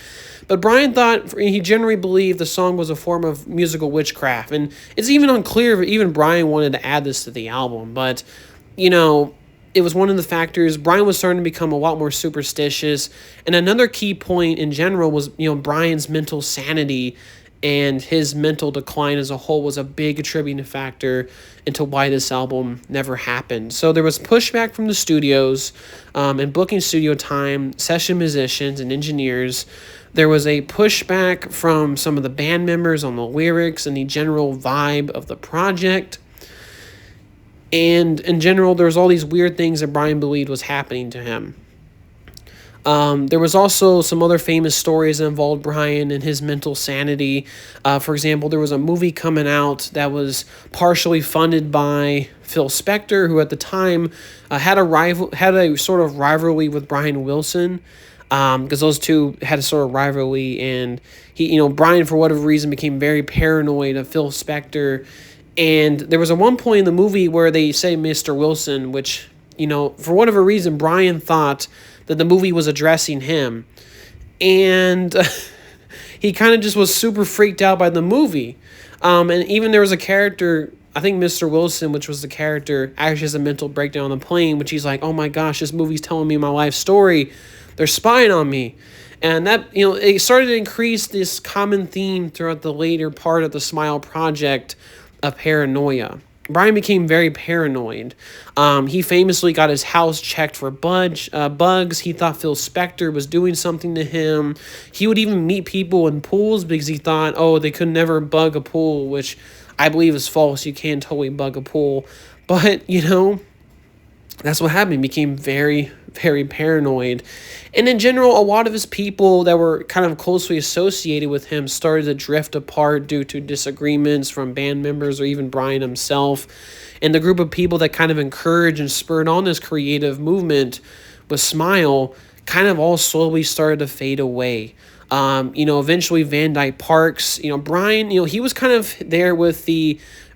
But Brian thought, he generally believed the song was a form of musical witchcraft. And it's even unclear if even Brian wanted to add this to the album. But, you know, it was one of the factors. Brian was starting to become a lot more superstitious. And another key point in general was, you know, Brian's mental sanity and his mental decline as a whole was a big attributing factor into why this album never happened. So there was pushback from the studios and booking studio time, session musicians and engineers. There was a pushback from some of the band members on the lyrics and the general vibe of the project. And in general, there was all these weird things that Brian believed was happening to him. There was also some other famous stories that involved Brian and his mental sanity. For example, there was a movie coming out that was partially funded by Phil Spector, who at the time had a sort of rivalry with Brian Wilson, because those two had a sort of rivalry, and Brian, for whatever reason, became very paranoid of Phil Spector. And there was a one point in the movie where they say Mr. Wilson, which, for whatever reason, Brian thought that the movie was addressing him. And he kind of just was super freaked out by the movie. And even there was a character, I think Mr. Wilson, which was the character, actually has a mental breakdown on the plane, which he's like, oh my gosh, this movie's telling me my life story. They're spying on me. And that, it started to increase this common theme throughout the later part of the SMiLE project of paranoia. Brian became very paranoid. He famously got his house checked for bugs. He thought Phil Spector was doing something to him. He would even meet people in pools because he thought, oh, they could never bug a pool, which I believe is false. You can totally bug a pool. But, that's what happened. He became very, very paranoid. And in general, a lot of his people that were kind of closely associated with him started to drift apart due to disagreements from band members or even Brian himself. And the group of people that kind of encouraged and spurred on this creative movement with SMiLE kind of all slowly started to fade away. Eventually Van Dyke Parks, Brian, he was kind of there with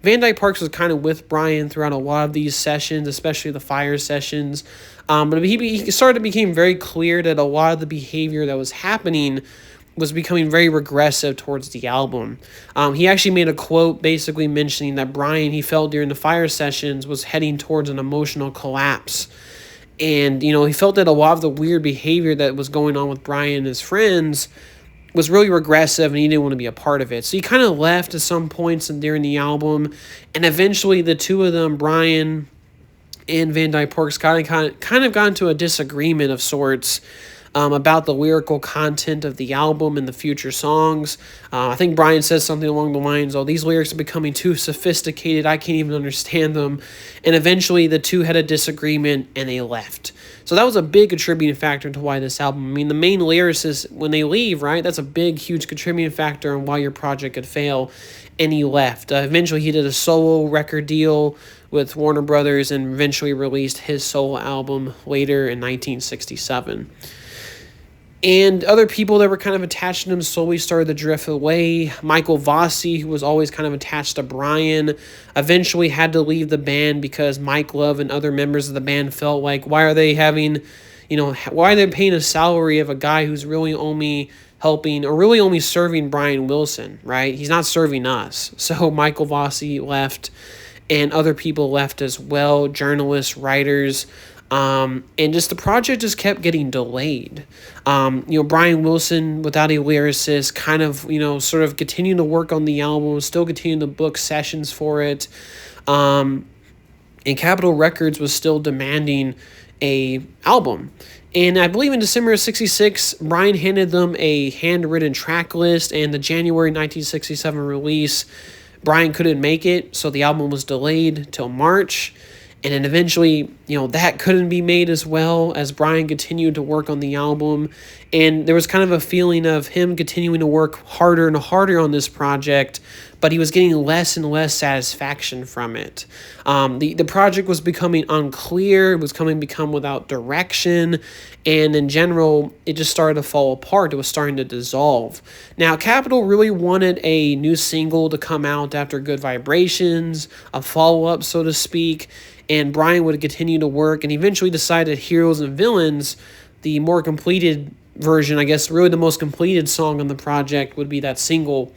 Van Dyke Parks was kind of with Brian throughout a lot of these sessions, especially the fire sessions. But he started to become very clear that a lot of the behavior that was happening was becoming very regressive towards the album. He actually made a quote basically mentioning that Brian, he felt during the fire sessions, was heading towards an emotional collapse. And, he felt that a lot of the weird behavior that was going on with Brian and his friends was really regressive, and he didn't want to be a part of it. So he kind of left at some points during the album, and eventually the two of them, Brian and Van Dyke Parks, kind of got into a disagreement of sorts about the lyrical content of the album and the future songs. I think Brian says something along the lines, oh, these lyrics are becoming too sophisticated, I can't even understand them. And eventually the two had a disagreement and they left. So that was a big contributing factor to why this album, the main lyricist, when they leave, right, that's a big, huge contributing factor on why your project could fail. And he left. Eventually he did a solo record deal with Warner Brothers and eventually released his solo album later in 1967. And other people that were kind of attached to him slowly started to drift away. Michael Vossi, who was always kind of attached to Brian, eventually had to leave the band because Mike Love and other members of the band felt like, why are they paying a salary of a guy who's really only helping or really only serving Brian Wilson, right? He's not serving us. So Michael Vossi left and other people left as well, journalists, writers. And just the project just kept getting delayed. Brian Wilson, without a lyricist, kind of, sort of continuing to work on the album, still continuing to book sessions for it. And Capitol Records was still demanding a album. And I believe in December of 1966, Brian handed them a handwritten track list, and the January 1967 release, Brian couldn't make it, so the album was delayed till March. And then eventually, that couldn't be made as well as Brian continued to work on the album. And there was kind of a feeling of him continuing to work harder and harder on this project, but he was getting less and less satisfaction from it. The project was becoming unclear. It was become without direction, and in general, it just started to fall apart. It was starting to dissolve. Now, Capitol really wanted a new single to come out after Good Vibrations, a follow-up, so to speak, and Brian would continue to work and eventually decided Heroes and Villains, the more completed version, I guess really the most completed song on the project, would be that single.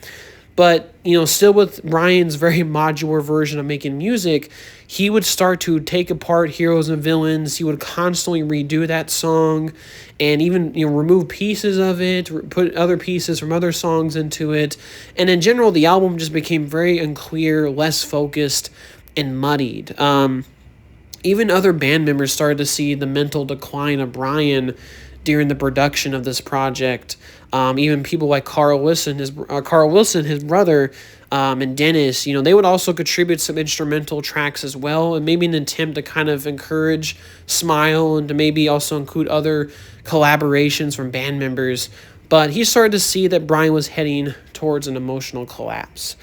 But, still with Brian's very modular version of making music, he would start to take apart Heroes and Villains. He would constantly redo that song and even, remove pieces of it, put other pieces from other songs into it. And in general, the album just became very unclear, less focused, and muddied. Even other band members started to see the mental decline of Brian during the production of this project. Even people like Carl Wilson, his brother, and Dennis, they would also contribute some instrumental tracks as well, and maybe an attempt to kind of encourage SMiLE and to maybe also include other collaborations from band members. But he started to see that Brian was heading towards an emotional collapse.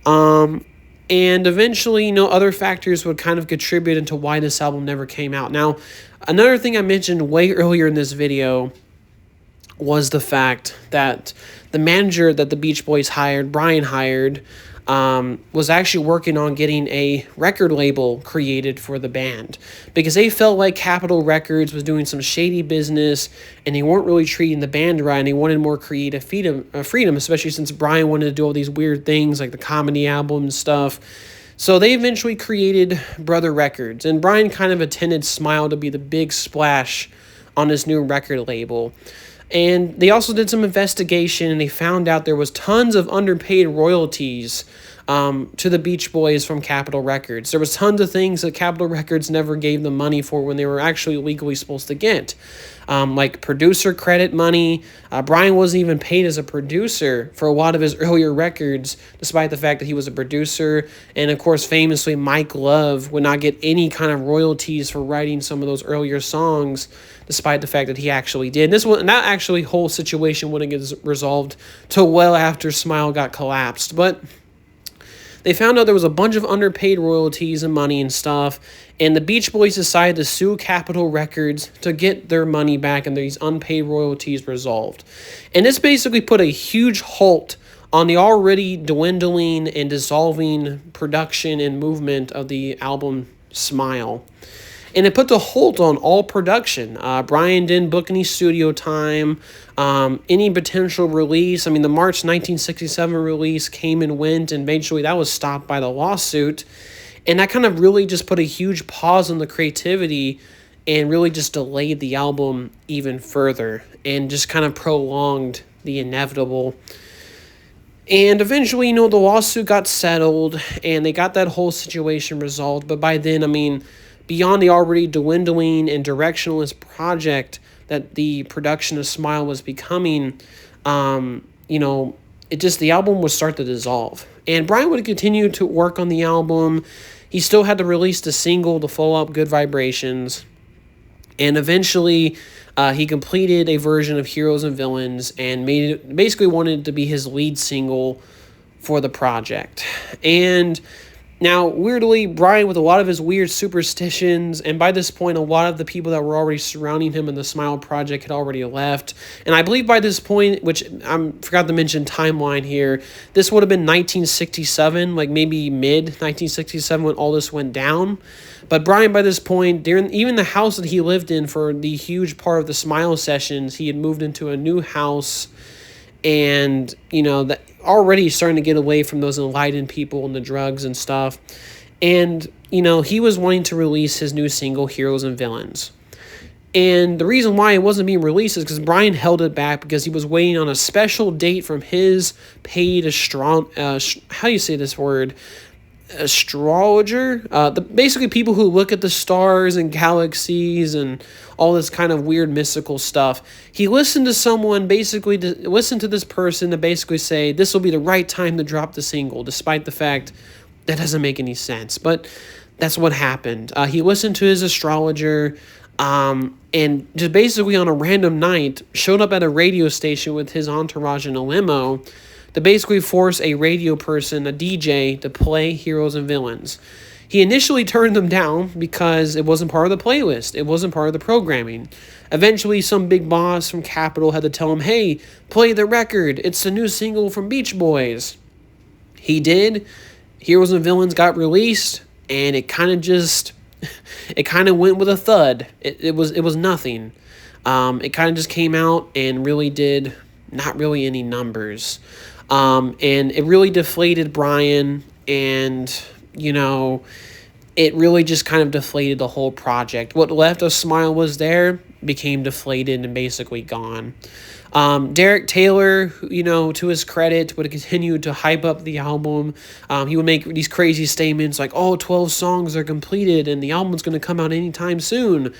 And eventually, other factors would kind of contribute into why this album never came out. Now, another thing I mentioned way earlier in this video was the fact that the manager that the Beach Boys Brian hired, was actually working on getting a record label created for the band because they felt like Capitol Records was doing some shady business and they weren't really treating the band right, and they wanted more creative freedom, especially since Brian wanted to do all these weird things like the comedy album and stuff. So they eventually created Brother Records, and Brian kind of attended SMiLE to be the big splash on this new record label. And they also did some investigation, and they found out there was tons of underpaid royalties to the Beach Boys from Capitol Records. There was tons of things that Capitol Records never gave them money for when they were actually legally supposed to get. Like producer credit money. Brian wasn't even paid as a producer for a lot of his earlier records, despite the fact that he was a producer. And of course, famously, Mike Love would not get any kind of royalties for writing some of those earlier songs, despite the fact that he actually did. And that actually whole situation wouldn't get resolved till well after SMiLE got collapsed. But they found out there was a bunch of underpaid royalties and money and stuff, and the Beach Boys decided to sue Capitol Records to get their money back and these unpaid royalties resolved. And this basically put a huge halt on the already dwindling and dissolving production and movement of the album SMiLE. And it put the halt on all production. Brian didn't book any studio time, any potential release. I mean, the March 1967 release came and went, and eventually that was stopped by the lawsuit. And that kind of really just put a huge pause on the creativity and really just delayed the album even further and just kind of prolonged the inevitable. And eventually, the lawsuit got settled and they got that whole situation resolved. But by then, beyond the already dwindling and directionless project that the production of SMiLE was becoming, the album would start to dissolve. And Brian would continue to work on the album. He still had to release the single to follow up Good Vibrations. And eventually, he completed a version of Heroes and Villains and basically wanted it to be his lead single for the project. And now, weirdly, Brian, with a lot of his weird superstitions, and by this point, a lot of the people that were already surrounding him in the SMiLE project had already left. And I believe by this point, which I forgot to mention timeline here, this would have been 1967, like maybe mid-1967 when all this went down. But Brian, by this point, even the house that he lived in for the huge part of the SMiLE sessions, he had moved into a new house. And, that already starting to get away from those enlightened people and the drugs and stuff. And, he was wanting to release his new single, Heroes and Villains. And the reason why it wasn't being released is because Brian held it back because he was waiting on a special date from his paid how do you say this word? Astrologer, basically people who look at the stars and galaxies and all this kind of weird mystical stuff. He listened to someone listen to this person to basically say this will be the right time to drop the single, despite the fact that doesn't make any sense. But that's what happened. He listened to his astrologer, and just basically on a random night showed up at a radio station with his entourage in a limo to basically force a radio person, a DJ, to play Heroes and Villains. He initially turned them down because it wasn't part of the playlist. It wasn't part of the programming. Eventually, some big boss from Capitol had to tell him, hey, play the record. It's the new single from Beach Boys. He did. Heroes and Villains got released, and it kind of went with a thud. It was nothing. It kind of just came out and really did not really any numbers. And it really deflated Brian, and, it really just kind of deflated the whole project. What left of SMiLE was there became deflated and basically gone. Derek Taylor, to his credit, would continue to hype up the album. He would make these crazy statements like, 12 songs are completed and the album's going to come out anytime soon.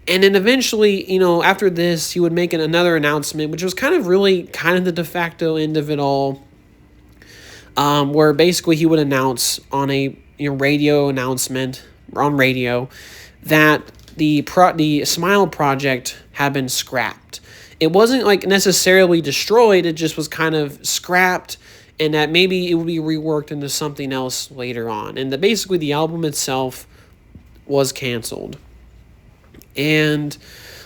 And then eventually, after this, he would make another announcement, which was kind of the de facto end of it all, where basically he would announce on a radio announcement, on radio, that the SMiLE project had been scrapped. It wasn't necessarily destroyed, it just was kind of scrapped, and that maybe it would be reworked into something else later on. And that basically the album itself was canceled. And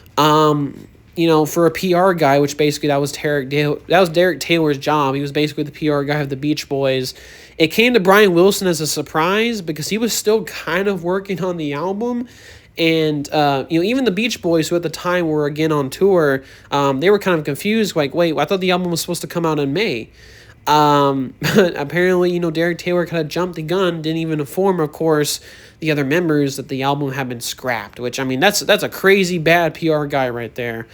for a PR guy, which basically that was Derek Taylor's job. He was basically the PR guy of the Beach Boys. It came to Brian Wilson as a surprise because he was still kind of working on the album. And, even the Beach Boys, who at the time were again on tour, they were kind of confused. Like, wait, I thought the album was supposed to come out in May. But apparently, Derek Taylor kind of jumped the gun, didn't even inform, of course, the other members that the album had been scrapped, which, that's a crazy bad PR guy right there.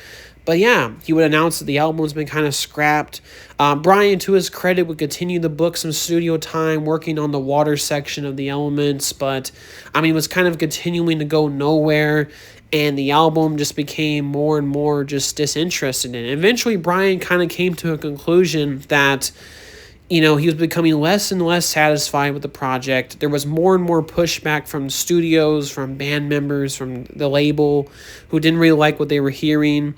But yeah, he would announce that the album's been kind of scrapped. Brian, to his credit, would continue to book some studio time working on the water section of the Elements, but, was kind of continuing to go nowhere, and the album just became more and more just disinterested in it. Eventually, Brian kind of came to a conclusion that, he was becoming less and less satisfied with the project. There was more and more pushback from studios, from band members, from the label, who didn't really like what they were hearing.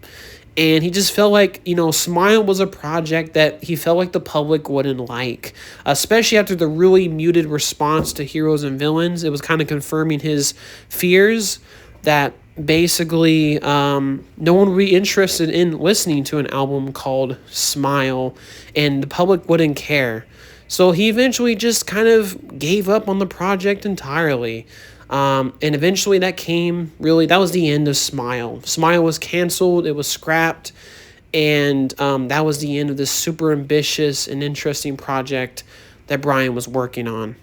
And he just felt like, SMiLE was a project that he felt like the public wouldn't like, especially after the really muted response to Heroes and Villains. It was kind of confirming his fears that basically no one would be interested in listening to an album called SMiLE, and the public wouldn't care. So he eventually just kind of gave up on the project entirely. And eventually that was the end of SMiLE. SMiLE was canceled, it was scrapped, and that was the end of this super ambitious and interesting project that Brian was working on.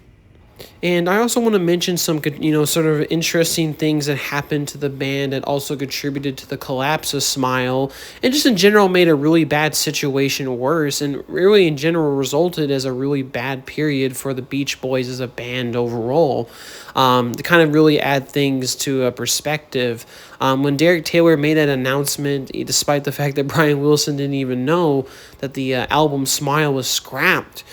And I also want to mention some, sort of interesting things that happened to the band that also contributed to the collapse of SMiLE, and just in general made a really bad situation worse, and really in general resulted as a really bad period for the Beach Boys as a band overall. To kind of really add things to a perspective, when Derek Taylor made that announcement, despite the fact that Brian Wilson didn't even know that the album SMiLE was scrapped,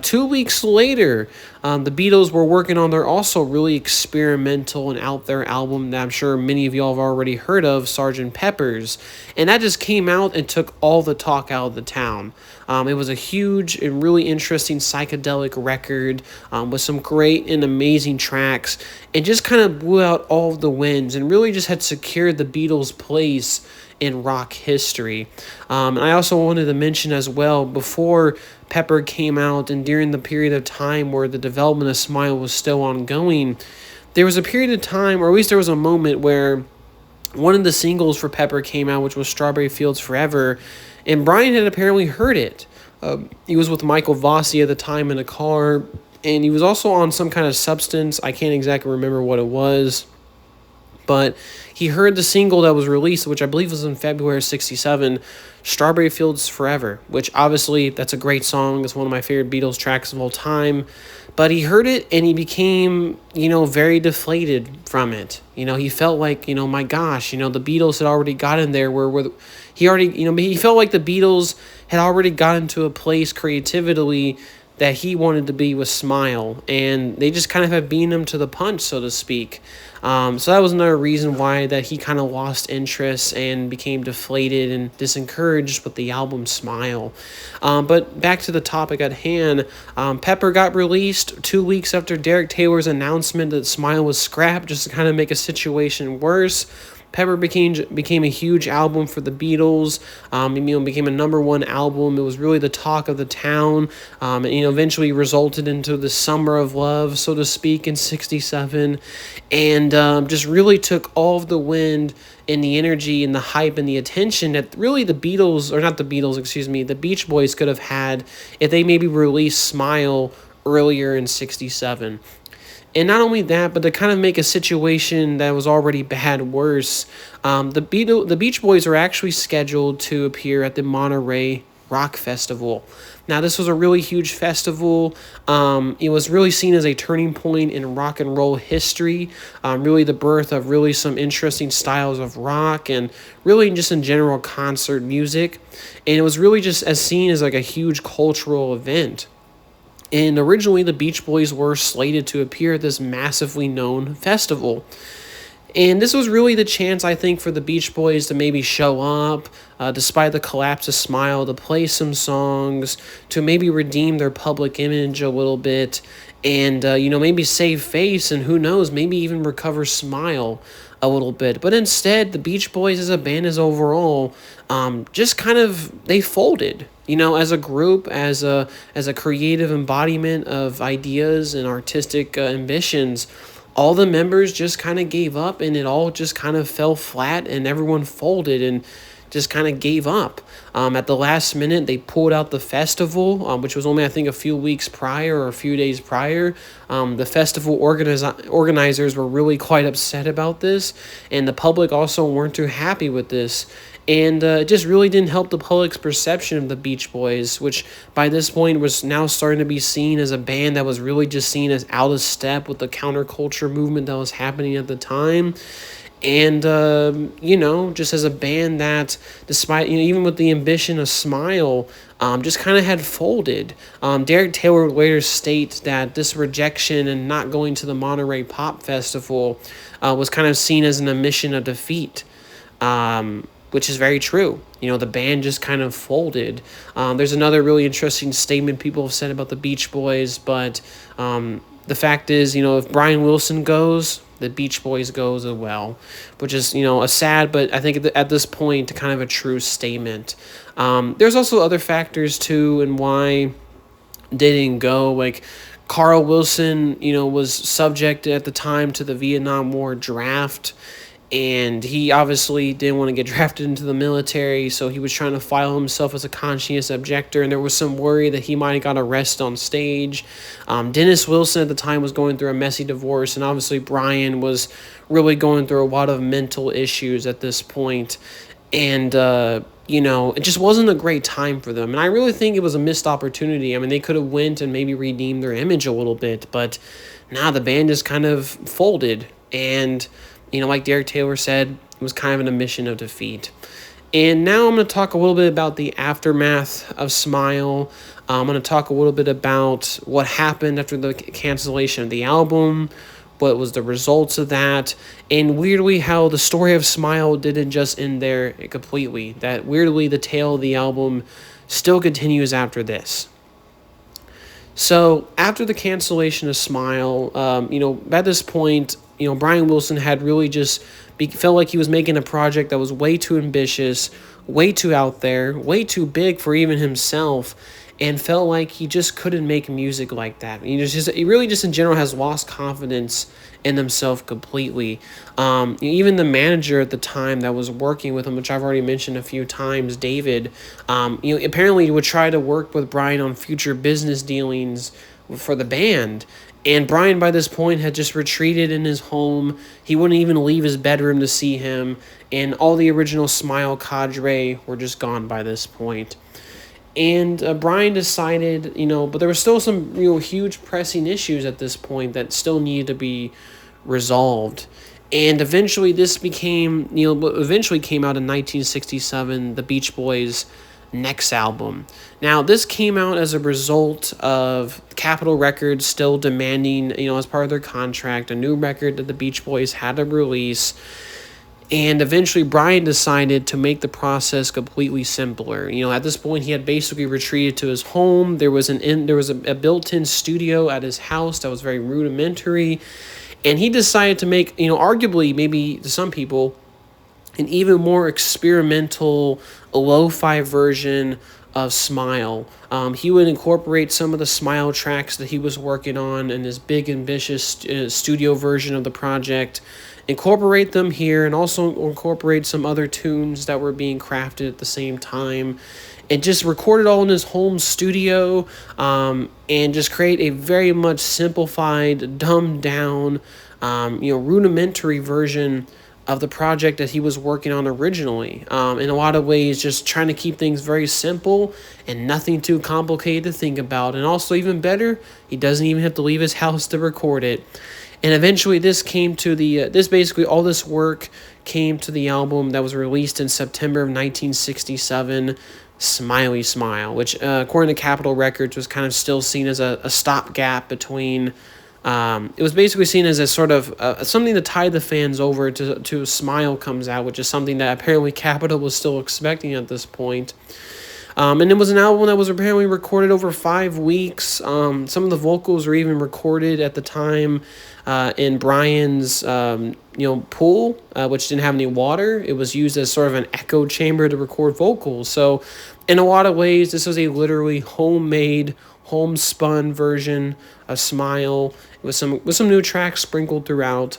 2 weeks later, the Beatles were working on their also really experimental and out there album that I'm sure many of y'all have already heard of, Sgt. Pepper's. And that just came out and took all the talk out of the town. It was a huge and really interesting psychedelic record with some great and amazing tracks, and just kind of blew out all of the winds and really just had secured the Beatles' place in rock history. And I also wanted to mention as well, before Pepper came out and during the period of time where the development of SMiLE was still ongoing, there was a period of time, or at least there was a moment where one of the singles for Pepper came out, which was Strawberry Fields Forever, and Brian had apparently heard it. He was with Michael Vossi at the time in a car, and he was also on some kind of substance. I can't exactly remember what it was, but he heard the single that was released, which I believe was in February of '67, Strawberry Fields Forever, which obviously that's a great song. It's one of my favorite Beatles tracks of all time. But he heard it and he became, very deflated from it. He felt like, my gosh, the Beatles had already gotten there where he felt like the Beatles had already gotten to a place creatively that he wanted to be with SMiLE, and they just kind of had beaten him to the punch, so to speak. So that was another reason why that he kind of lost interest and became deflated and disencouraged with the album SMiLE. But back to the topic at hand, Pepper got released 2 weeks after Derek Taylor's announcement that SMiLE was scrapped, just to kind of make a situation worse. Pepper became a huge album for the Beatles. Became a #1 album. It was really the talk of the town. Eventually resulted into the Summer of Love, so to speak, in '67, and just really took all of the wind and the energy and the hype and the attention that really the Beatles, or not the Beatles, excuse me, the Beach Boys could have had if they maybe released SMiLE earlier in '67. And not only that, but to kind of make a situation that was already bad worse, the Beach Boys were actually scheduled to appear at the Monterey Rock Festival. Now, this was a really huge festival. It was really seen as a turning point in rock and roll history, really the birth of really some interesting styles of rock and really just in general concert music. And it was really just as seen as like a huge cultural event. And originally, the Beach Boys were slated to appear at this massively known festival. And this was really the chance, I think, for the Beach Boys to maybe show up, despite the collapse of SMiLE, to play some songs, to maybe redeem their public image a little bit, and, maybe save face, and who knows, maybe even recover SMiLE a little bit. But instead, the Beach Boys as a band as overall, just kind of, they folded. As a group, as a creative embodiment of ideas and artistic ambitions, all the members just kind of gave up, and it all just kind of fell flat, and everyone folded and just kind of gave up. At the last minute, they pulled out the festival, which was only, I think, a few weeks prior or a few days prior. The festival organizers were really quite upset about this, and the public also weren't too happy with this. And it just really didn't help the public's perception of the Beach Boys, which by this point was now starting to be seen as a band that was really just seen as out of step with the counterculture movement that was happening at the time. And, just as a band that, despite, even with the ambition of SMiLE, just kind of had folded. Derek Taylor would later state that this rejection and not going to the Monterey Pop Festival was kind of seen as an admission of defeat. Which is very true. The band just kind of folded. There's another really interesting statement people have said about the Beach Boys, but the fact is, if Brian Wilson goes, the Beach Boys goes as well, which is, a sad, but I think at this point, kind of a true statement. There's also other factors, too, and why they didn't go, like Carl Wilson, was subject at the time to the Vietnam War draft, and he obviously didn't want to get drafted into the military, so he was trying to file himself as a conscientious objector, and there was some worry that he might have got arrested on stage. Dennis Wilson at the time was going through a messy divorce, and obviously Brian was really going through a lot of mental issues at this point. And, it just wasn't a great time for them. And I really think it was a missed opportunity. I mean, they could have went and maybe redeemed their image a little bit, but the band just kind of folded. And like Derek Taylor said, it was kind of an admission of defeat. And now I'm going to talk a little bit about the aftermath of SMiLE. I'm going to talk a little bit about what happened after the cancellation of the album, what was the results of that, and weirdly how the story of SMiLE didn't just end there completely. That weirdly the tale of the album still continues after this. So after the cancellation of SMiLE, at this point, Brian Wilson had really just felt like he was making a project that was way too ambitious, way too out there, way too big for even himself, and felt like he just couldn't make music like that. He really just in general has lost confidence in himself completely. Even the manager at the time that was working with him, which I've already mentioned a few times, David, apparently would try to work with Brian on future business dealings for the band. And Brian, by this point, had just retreated in his home. He wouldn't even leave his bedroom to see him. And all the original SMiLE cadre were just gone by this point. And Brian decided, but there were still some huge pressing issues at this point that still needed to be resolved. And eventually this became, what eventually came out in 1967, the Beach Boys next album. Now, this came out as a result of Capitol Records still demanding, as part of their contract, a new record that the Beach Boys had to release. And eventually, Brian decided to make the process completely simpler. At this point, he had basically retreated to his home. There was a built-in studio at his house that was very rudimentary, and he decided to make, arguably, maybe to some people, an even more experimental, lo-fi version of SMiLE. He would incorporate some of the SMiLE tracks that he was working on in his big, ambitious studio version of the project, incorporate them here, and also incorporate some other tunes that were being crafted at the same time, and just record it all in his home studio, and just create a very much simplified, dumbed down, rudimentary version of the project that he was working on originally. In a lot of ways, just trying to keep things very simple and nothing too complicated to think about. And also, even better, he doesn't even have to leave his house to record it. And eventually, this came to all this work came to the album that was released in September of 1967, SMiLE, which, according to Capitol Records, was kind of still seen as a stopgap between. It was basically seen as a sort of something to tide the fans over to SMiLE comes out, which is something that apparently Capitol was still expecting at this point. And it was an album that was apparently recorded over 5 weeks. Some of the vocals were even recorded at the time in Brian's pool, which didn't have any water. It was used as sort of an echo chamber to record vocals. So in a lot of ways, this was a literally homemade, homespun version of SMiLE with some new tracks sprinkled throughout,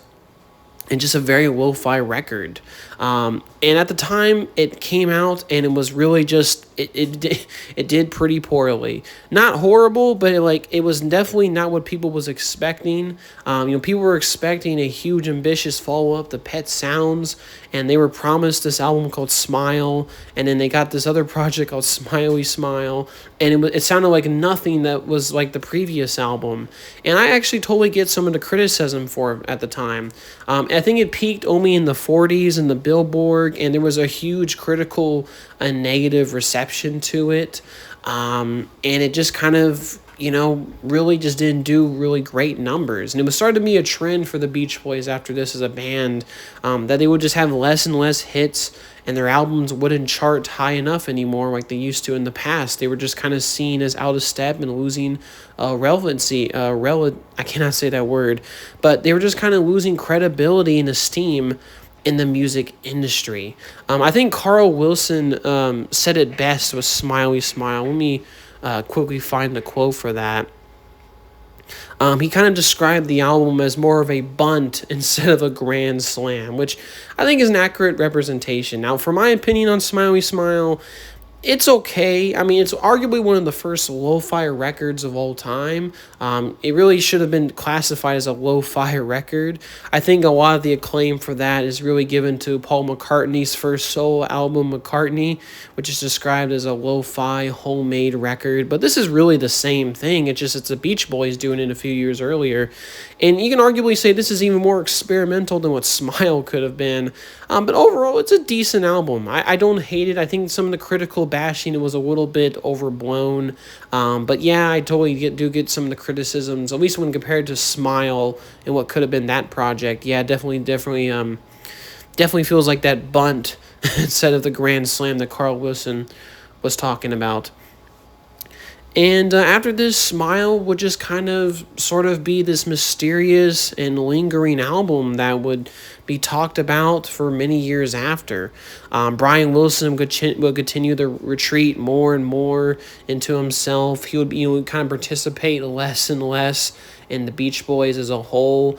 and just a very lo-fi record. And at the time it came out, and it was really just it did pretty poorly. Not horrible, but it was definitely not what people was expecting. People were expecting a huge, ambitious follow-up to Pet Sounds, and they were promised this album called SMiLE, and then they got this other project called SMiLE, and it sounded like nothing that was like the previous album. And I actually totally get some of the criticism for it at the time. I think it peaked only in the 40s in the Billboard, and there was a huge critical and negative reception to it. And it just kind of, really just didn't do really great numbers. And it was starting to be a trend for the Beach Boys after this as a band, that they would just have less and less hits, and their albums wouldn't chart high enough anymore like they used to in the past. They were just kind of seen as out of step and losing relevancy. I cannot say that word, but they were just kind of losing credibility and esteem in the music industry. I think Carl Wilson said it best with SMiLE. Let me quickly find the quote for that. He kind of described the album as more of a bunt instead of a grand slam, which I think is an accurate representation. Now, for my opinion on SMiLE, it's okay. I mean, it's arguably one of the first lo-fi records of all time. It really should have been classified as a lo-fi record. I think a lot of the acclaim for that is really given to Paul McCartney's first solo album, McCartney, which is described as a lo-fi homemade record. But this is really the same thing. It's the Beach Boys doing it a few years earlier. And you can arguably say this is even more experimental than what SMiLE could have been. But overall, it's a decent album. I don't hate it. I think some of the critical bashing, it was a little bit overblown. But yeah, I totally do get some of the criticisms, at least when compared to SMiLE and what could have been that project. Yeah, definitely feels like that bunt instead of the grand slam that Carl Wilson was talking about. And after this, SMiLE would just kind of sort of be this mysterious and lingering album that would be talked about for many years after. Brian Wilson would continue to retreat more and more into himself. He would kind of participate less and less in the Beach Boys as a whole.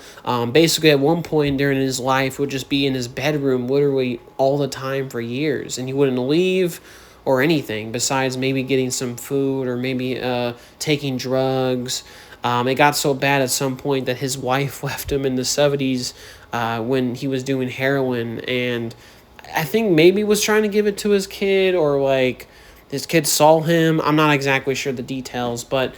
Basically, at one point during his life, would just be in his bedroom literally all the time for years, and he wouldn't leave or anything besides maybe getting some food or maybe taking drugs. It got so bad at some point that his wife left him in the 70s when he was doing heroin, and I think maybe was trying to give it to his kid, or his kid saw him. I'm not exactly sure the details, but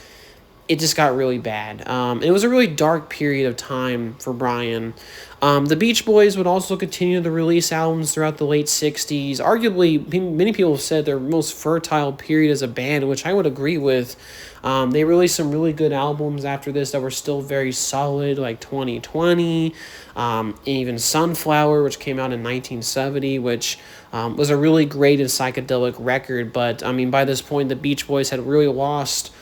it just got really bad. It was a really dark period of time for Brian. The Beach Boys would also continue to release albums throughout the late 60s. Arguably, many people have said their most fertile period as a band, which I would agree with. They released some really good albums after this that were still very solid, like 2020, even Sunflower, which came out in 1970, which was a really great and psychedelic record. But, I mean, by this point, the Beach Boys had really lost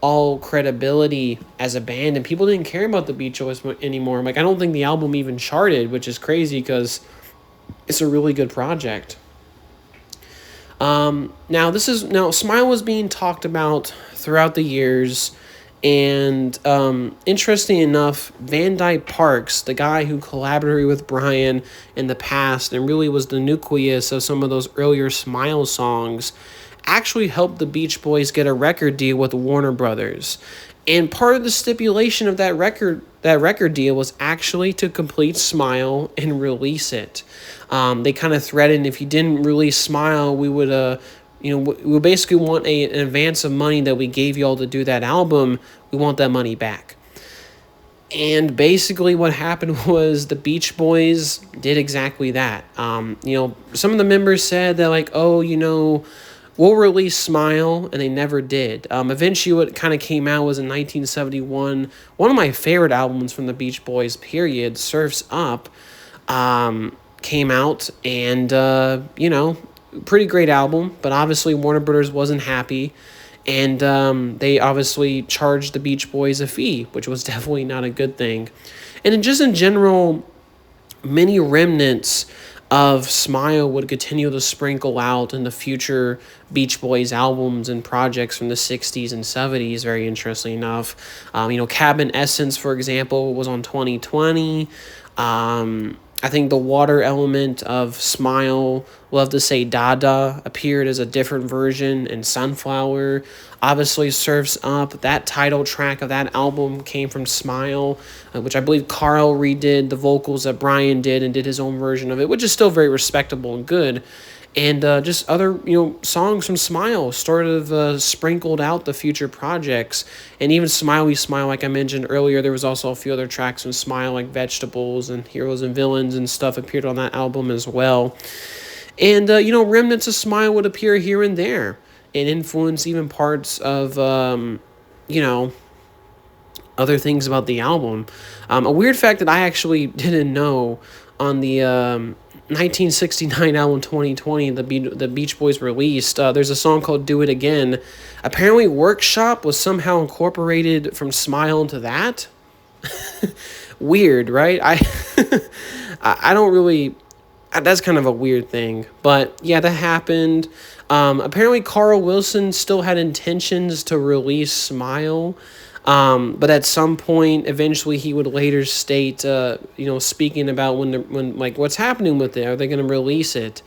all credibility as a band, and people didn't care about the Beach Boys anymore. Like, I don't think the album even charted, which is crazy because it's a really good project. Now SMiLE was being talked about throughout the years, and interesting enough, Van Dyke Parks, the guy who collaborated with Brian in the past and really was the nucleus of some of those earlier SMiLE songs, actually helped the Beach Boys get a record deal with Warner Brothers. And part of the stipulation of that record deal was actually to complete SMiLE and release it. They kind of threatened, if you didn't release SMiLE, we would we basically want an advance of money that we gave y'all to do that album. We want that money back. And basically what happened was the Beach Boys did exactly that. Some of the members said that, like, we'll release SMiLE, and they never did. Eventually, what kind of came out was in 1971. One of my favorite albums from the Beach Boys, period, Surf's Up, came out, and, pretty great album, but obviously Warner Brothers wasn't happy, and they obviously charged the Beach Boys a fee, which was definitely not a good thing. And just in general, many remnants of SMiLE would continue to sprinkle out in the future Beach Boys albums and projects from the 60s and 70s, very interesting enough. Cabin Essence, for example, was on 2020. I think the water element of SMiLE, Love to Say Dada, appeared as a different version in Sunflower. Obviously, Surf's Up, that title track of that album came from SMiLE, which I believe Carl redid the vocals that Brian did and did his own version of it, which is still very respectable and good. And just other, songs from SMiLE sort of sprinkled out the future projects. And even Smiley Smile, like I mentioned earlier, there was also a few other tracks from SMiLE, like Vegetables and Heroes and Villains and stuff appeared on that album as well. And, remnants of SMiLE would appear here and there and influence even parts of, other things about the album. A weird fact that I actually didn't know, on the 1969 album 2020, the Beach Boys released, there's a song called Do It Again. Apparently Workshop was somehow incorporated from SMiLE into that. Weird, right? I don't really, that's kind of a weird thing, but yeah, that happened. Apparently Carl Wilson still had intentions to release SMiLE, but at some point, eventually, he would later state, speaking about when what's happening with it, are they going to release it?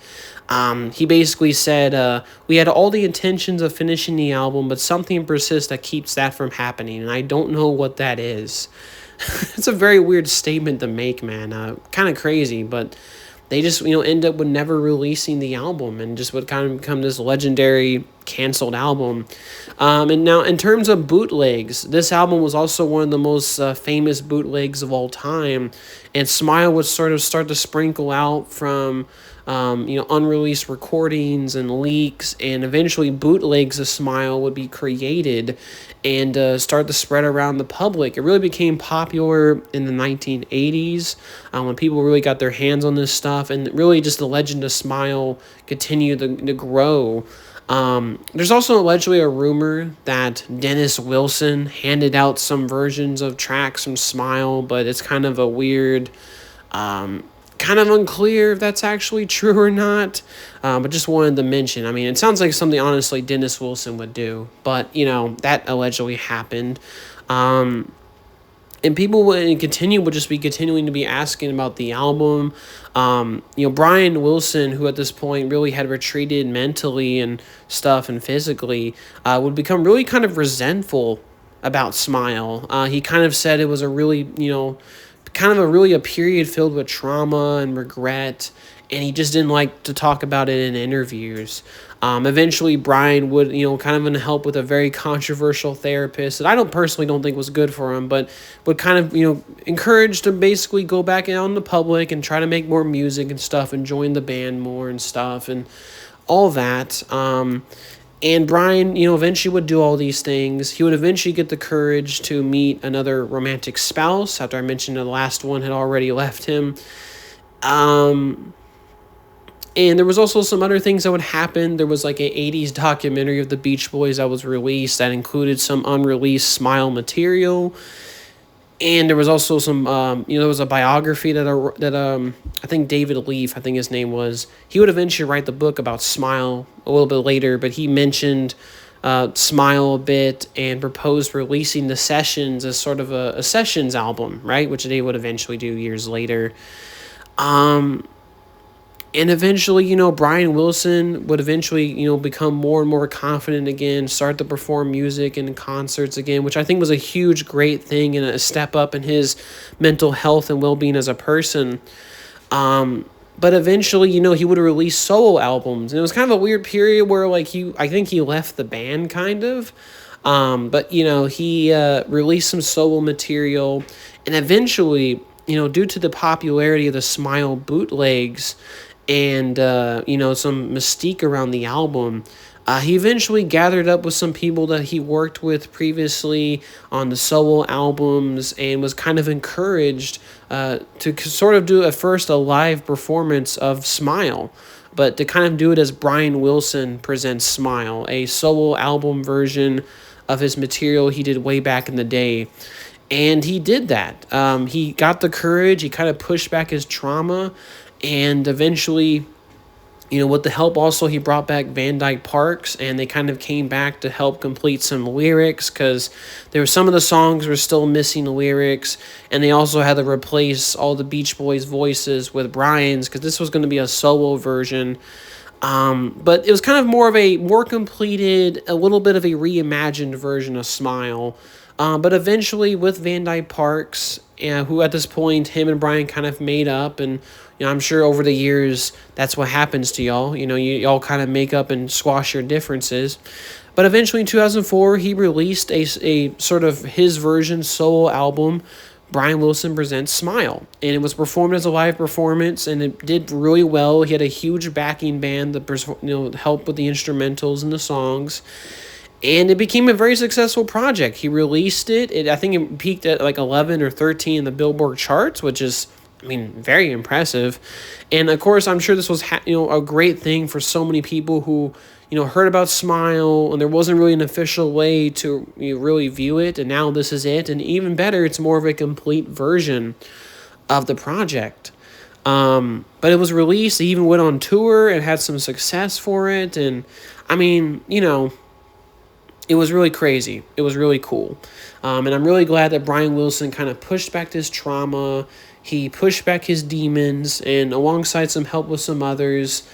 He basically said, we had all the intentions of finishing the album, but something persists that keeps that from happening, and I don't know what that is. It's a very weird statement to make, man. Kind of crazy, but they just, end up with never releasing the album and just would kind of become this legendary canceled album. And now, in terms of bootlegs, this album was also one of the most famous bootlegs of all time. And SMiLE would sort of start to sprinkle out from, unreleased recordings and leaks, and eventually bootlegs of SMiLE would be created and start to spread around the public. It really became popular in the 1980s when people really got their hands on this stuff, and really just the legend of SMiLE continued to grow. There's also allegedly a rumor that Dennis Wilson handed out some versions of tracks from SMiLE, but it's kind of a weird, kind of unclear if that's actually true or not, but just wanted to mention. I mean, it sounds like something, honestly, Dennis Wilson would do, but, that allegedly happened. And people would just be continuing to be asking about the album. Brian Wilson, who at this point really had retreated mentally and stuff and physically, would become really kind of resentful about SMiLE. He kind of said it was a really, a period filled with trauma and regret, and he just didn't like to talk about it in interviews. Eventually, Brian would, kind of help with a very controversial therapist that I don't personally don't think was good for him, but would kind of, encourage to basically go back out in the public and try to make more music and stuff and join the band more and stuff and all that. And Brian, eventually would do all these things. He would eventually get the courage to meet another romantic spouse after I mentioned the last one had already left him. And there was also some other things that would happen. There was like a 80s documentary of the Beach Boys that was released that included some unreleased SMiLE material. And there was also some, there was a biography that I think David Leaf, I think his name was, he would eventually write the book about SMiLE a little bit later, but he mentioned SMiLE a bit and proposed releasing the Sessions as sort of a Sessions album, right, which they would eventually do years later. And eventually, Brian Wilson would eventually, become more and more confident again, start to perform music and concerts again, which I think was a huge, great thing and a step up in his mental health and well-being as a person. But eventually, he would release solo albums. And it was kind of a weird period where, I think he left the band, kind of. But, he released some solo material. And eventually, due to the popularity of the SMiLE bootlegs, and some mystique around the album, he eventually gathered up with some people that he worked with previously on the solo albums and was kind of encouraged to sort of do at first a live performance of SMiLE, but to kind of do it as Brian Wilson presents SMiLE, a solo album version of his material he did way back in the day. And he did that. He got the courage, he kind of pushed back his trauma, and eventually, with the help also, he brought back Van Dyke Parks, and they kind of came back to help complete some lyrics because there were some of the songs were still missing lyrics, and they also had to replace all the Beach Boys voices with Brian's because this was going to be a solo version. But it was kind of more completed, a little bit of a reimagined version of SMiLE. But eventually with Van Dyke Parks, who at this point him and Brian kind of made up, and I'm sure over the years that's what happens to y'all. Y'all kind of make up and squash your differences. But eventually in 2004, he released a sort of his version solo album, Brian Wilson Presents SMiLE, and it was performed as a live performance, and it did really well. He had a huge backing band that helped with the instrumentals and the songs. And it became a very successful project. He released it. I think it peaked at 11 or 13 in the Billboard charts, which is, very impressive. And of course, I'm sure this was, a great thing for so many people who, heard about SMiLE, and there wasn't really an official way to really view it. And now this is it. And even better, it's more of a complete version of the project. But it was released. It even went on tour and had some success for it. And it was really crazy. It was really cool. And I'm really glad that Brian Wilson kind of pushed back his trauma. He pushed back his demons, and alongside some help with some others,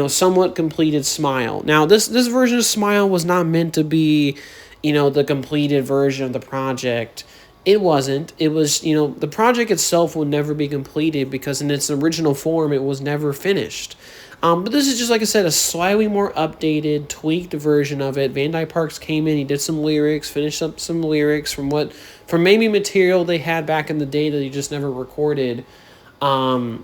somewhat completed SMiLE. Now, this version of SMiLE was not meant to be, the completed version of the project. It wasn't. It was, the project itself will never be completed because in its original form, it was never finished. But this is just, like I said, a slightly more updated, tweaked version of it. Van Dyke Parks came in, he did some lyrics, finished up some lyrics from maybe material they had back in the day that he just never recorded. They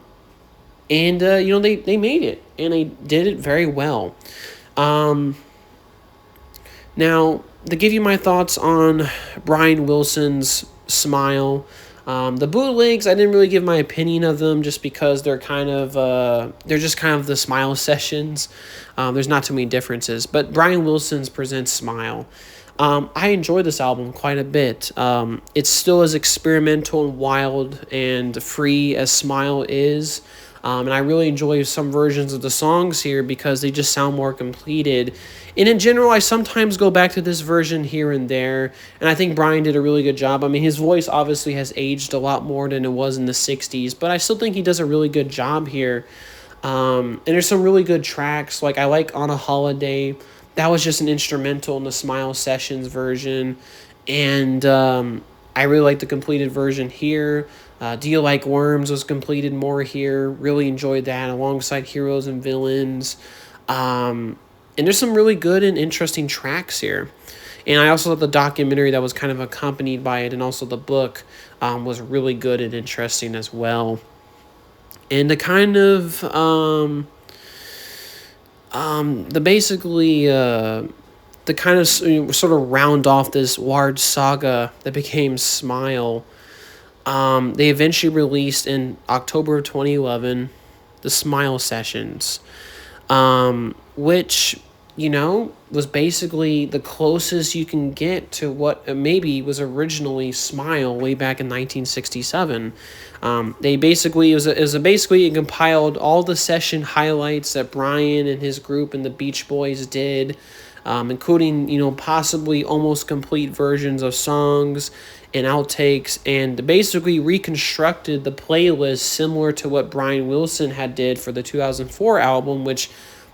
made it, and they did it very well. Now, to give you my thoughts on Brian Wilson's SMiLE, the bootlegs, I didn't really give my opinion of them just because they're just kind of the SMiLE sessions. There's not too many differences, but Brian Wilson's presents SMiLE. I enjoy this album quite a bit. It's still as experimental and wild and free as SMiLE is. And I really enjoy some versions of the songs here because they just sound more completed. And in general, I sometimes go back to this version here and there, and I think Brian did a really good job. His voice obviously has aged a lot more than it was in the 60s, but I still think he does a really good job here. And there's some really good tracks, I like On a Holiday. That was just an instrumental in the SMiLE Sessions version, and I really like the completed version here. Do You Like Worms was completed more here. Really enjoyed that alongside Heroes and Villains. And there's some really good and interesting tracks here. And I also thought the documentary that was kind of accompanied by it and also the book was really good and interesting as well. And to kind of the basically the kind of sort of round off this large saga that became SMiLE, they eventually released in October of 2011 the SMiLE Sessions, which, was basically the closest you can get to what maybe was originally SMiLE way back in 1967. They basically, it compiled all the session highlights that Brian and his group and the Beach Boys did, including, possibly almost complete versions of songs and outtakes, and basically reconstructed the playlist similar to what Brian Wilson had did for the 2004 album, which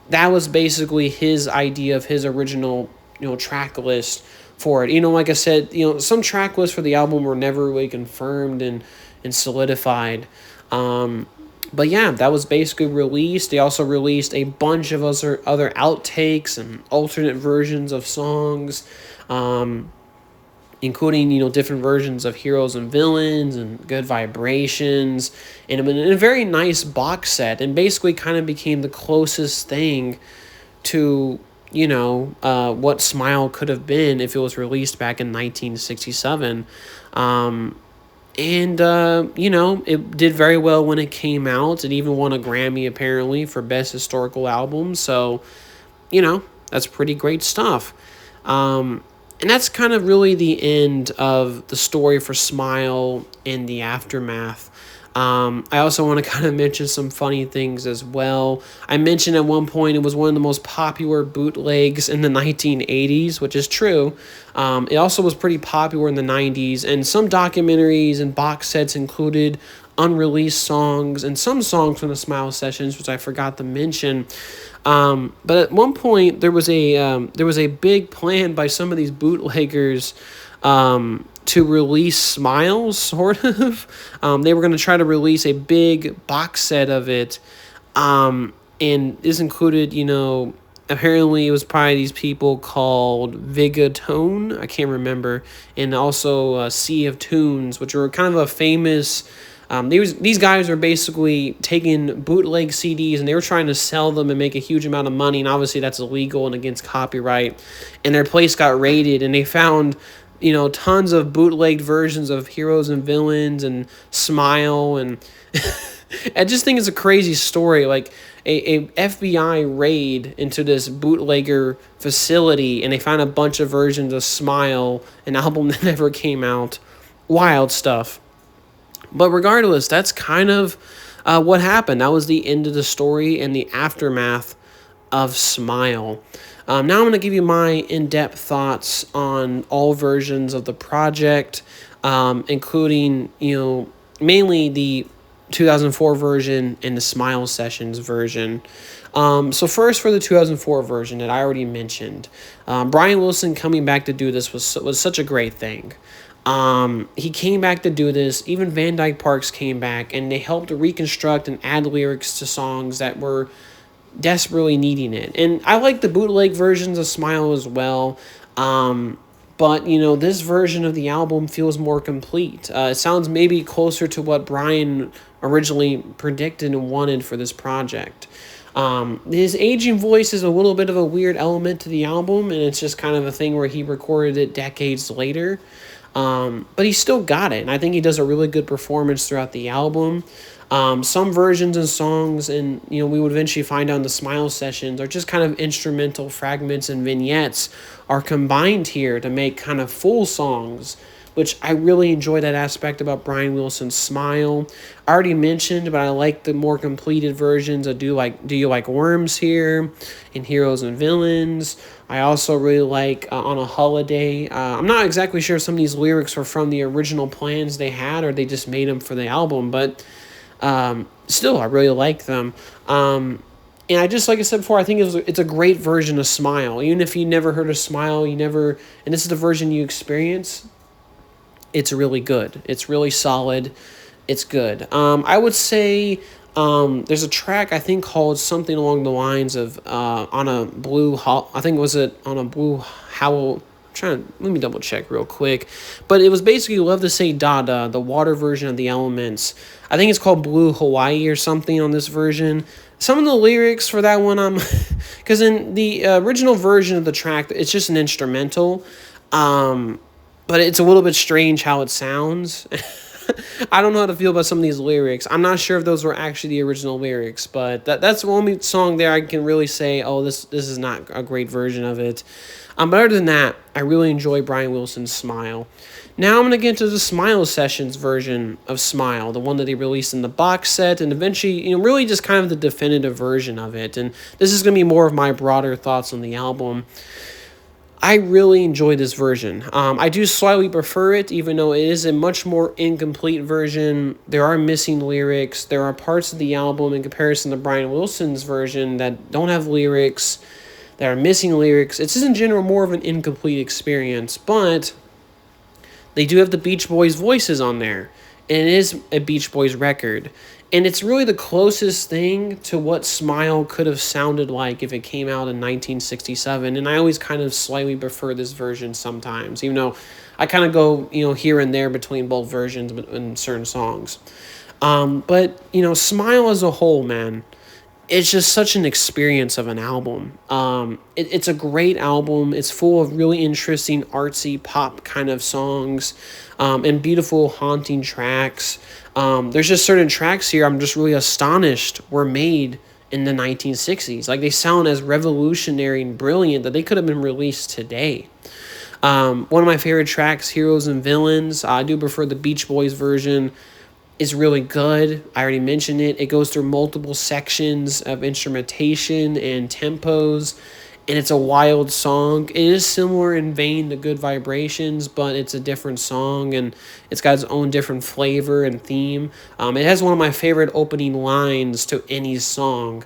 that was basically his idea of his original, track list for it. Like I said, some track lists for the album were never really confirmed and solidified. But yeah, that was basically released. They also released a bunch of other outtakes and alternate versions of songs, including, different versions of Heroes and Villains and Good Vibrations, and in a very nice box set, and basically kind of became the closest thing to, what SMiLE could have been if it was released back in 1967. It did very well when it came out. It even won a Grammy, apparently, for Best Historical Album. So, that's pretty great stuff. And that's kind of really the end of the story for SMiLE and the aftermath. I also want to kind of mention some funny things as well. I mentioned at one point it was one of the most popular bootlegs in the 1980s, which is true. It also was pretty popular in the 90s, and some documentaries and box sets included unreleased songs and some songs from the SMiLE Sessions, which I forgot to mention. But at one point there was a big plan by some of these bootleggers to release SMiLE, sort of. They were going to try to release a big box set of it, and this included, apparently it was probably these people called Vigatone, I can't remember, and also Sea of Tunes, which were kind of a famous. These guys were basically taking bootleg CDs and they were trying to sell them and make a huge amount of money, and obviously that's illegal and against copyright. And their place got raided, and they found, tons of bootlegged versions of Heroes and Villains and SMiLE, and I just think it's a crazy story. Like a FBI raid into this bootlegger facility, and they found a bunch of versions of SMiLE, an album that never came out. Wild stuff. But regardless, that's kind of what happened. That was the end of the story and the aftermath of SMiLE. Now I'm going to give you my in-depth thoughts on all versions of the project, including, mainly the 2004 version and the SMiLE Sessions version. So first, for the 2004 version that I already mentioned, Brian Wilson coming back to do this was such a great thing. He came back to do this. Even Van Dyke Parks came back, and they helped to reconstruct and add lyrics to songs that were desperately needing it. And I like the bootleg versions of SMiLE as well. But, this version of the album feels more complete. It sounds maybe closer to what Brian originally predicted and wanted for this project. His aging voice is a little bit of a weird element to the album, and it's just kind of a thing where he recorded it decades later. But he still got it, and I think he does a really good performance throughout the album. Some versions and songs, and we would eventually find out in the SMiLE Sessions, are just kind of instrumental fragments and vignettes are combined here to make kind of full songs, which I really enjoy that aspect about Brian Wilson's SMiLE. I already mentioned, but I like the more completed versions of Do You Like Worms here, and Heroes and Villains. I also really like On a Holiday. I'm not exactly sure if some of these lyrics were from the original plans they had, or they just made them for the album, but still, I really like them. And I just, like I said before, I think it's a great version of SMiLE. Even if you never heard of SMiLE, and this is the version you experience, it's really good. It's really solid. It's good. I would say there's a track I think called something along the lines of on a blue. I think was it on a blue howl. Trying to let me double check real quick, but it was basically "Love to Say Dada," the water version of the Elements. I think it's called Blue Hawaii or something on this version. Some of the lyrics for that one, because in the original version of the track, it's just an instrumental, but it's a little bit strange how it sounds. I don't know how to feel about some of these lyrics. I'm not sure if those were actually the original lyrics, but that's the only song there I can really say, oh, this is not a great version of it. But other than that, I really enjoy Brian Wilson's SMiLE. Now I'm going to get into the SMiLE Sessions version of SMiLE, the one that he released in the box set, and eventually, really just kind of the definitive version of it. And this is going to be more of my broader thoughts on the album. I really enjoy this version. I do slightly prefer it, even though it is a much more incomplete version. There are missing lyrics. There are parts of the album in comparison to Brian Wilson's version that don't have lyrics, that are missing lyrics. It's just in general more of an incomplete experience, but they do have the Beach Boys voices on there, and it is a Beach Boys record. And it's really the closest thing to what SMiLE could have sounded like if it came out in 1967. And I always kind of slightly prefer this version sometimes, even though I kind of go, here and there between both versions in certain songs. But, SMiLE as a whole, man, it's just such an experience of an album. It's a great album. It's full of really interesting, artsy, pop kind of songs, and beautiful, haunting tracks. There's just certain tracks here I'm just really astonished were made in the 1960s. Like, they sound as revolutionary and brilliant that they could have been released today. One of my favorite tracks, Heroes and Villains, I do prefer the Beach Boys version, is really good. I already mentioned it. It goes through multiple sections of instrumentation and tempos, and it's a wild song. It is similar in vein to Good Vibrations, but it's a different song, and it's got its own different flavor and theme. It has one of my favorite opening lines to any song.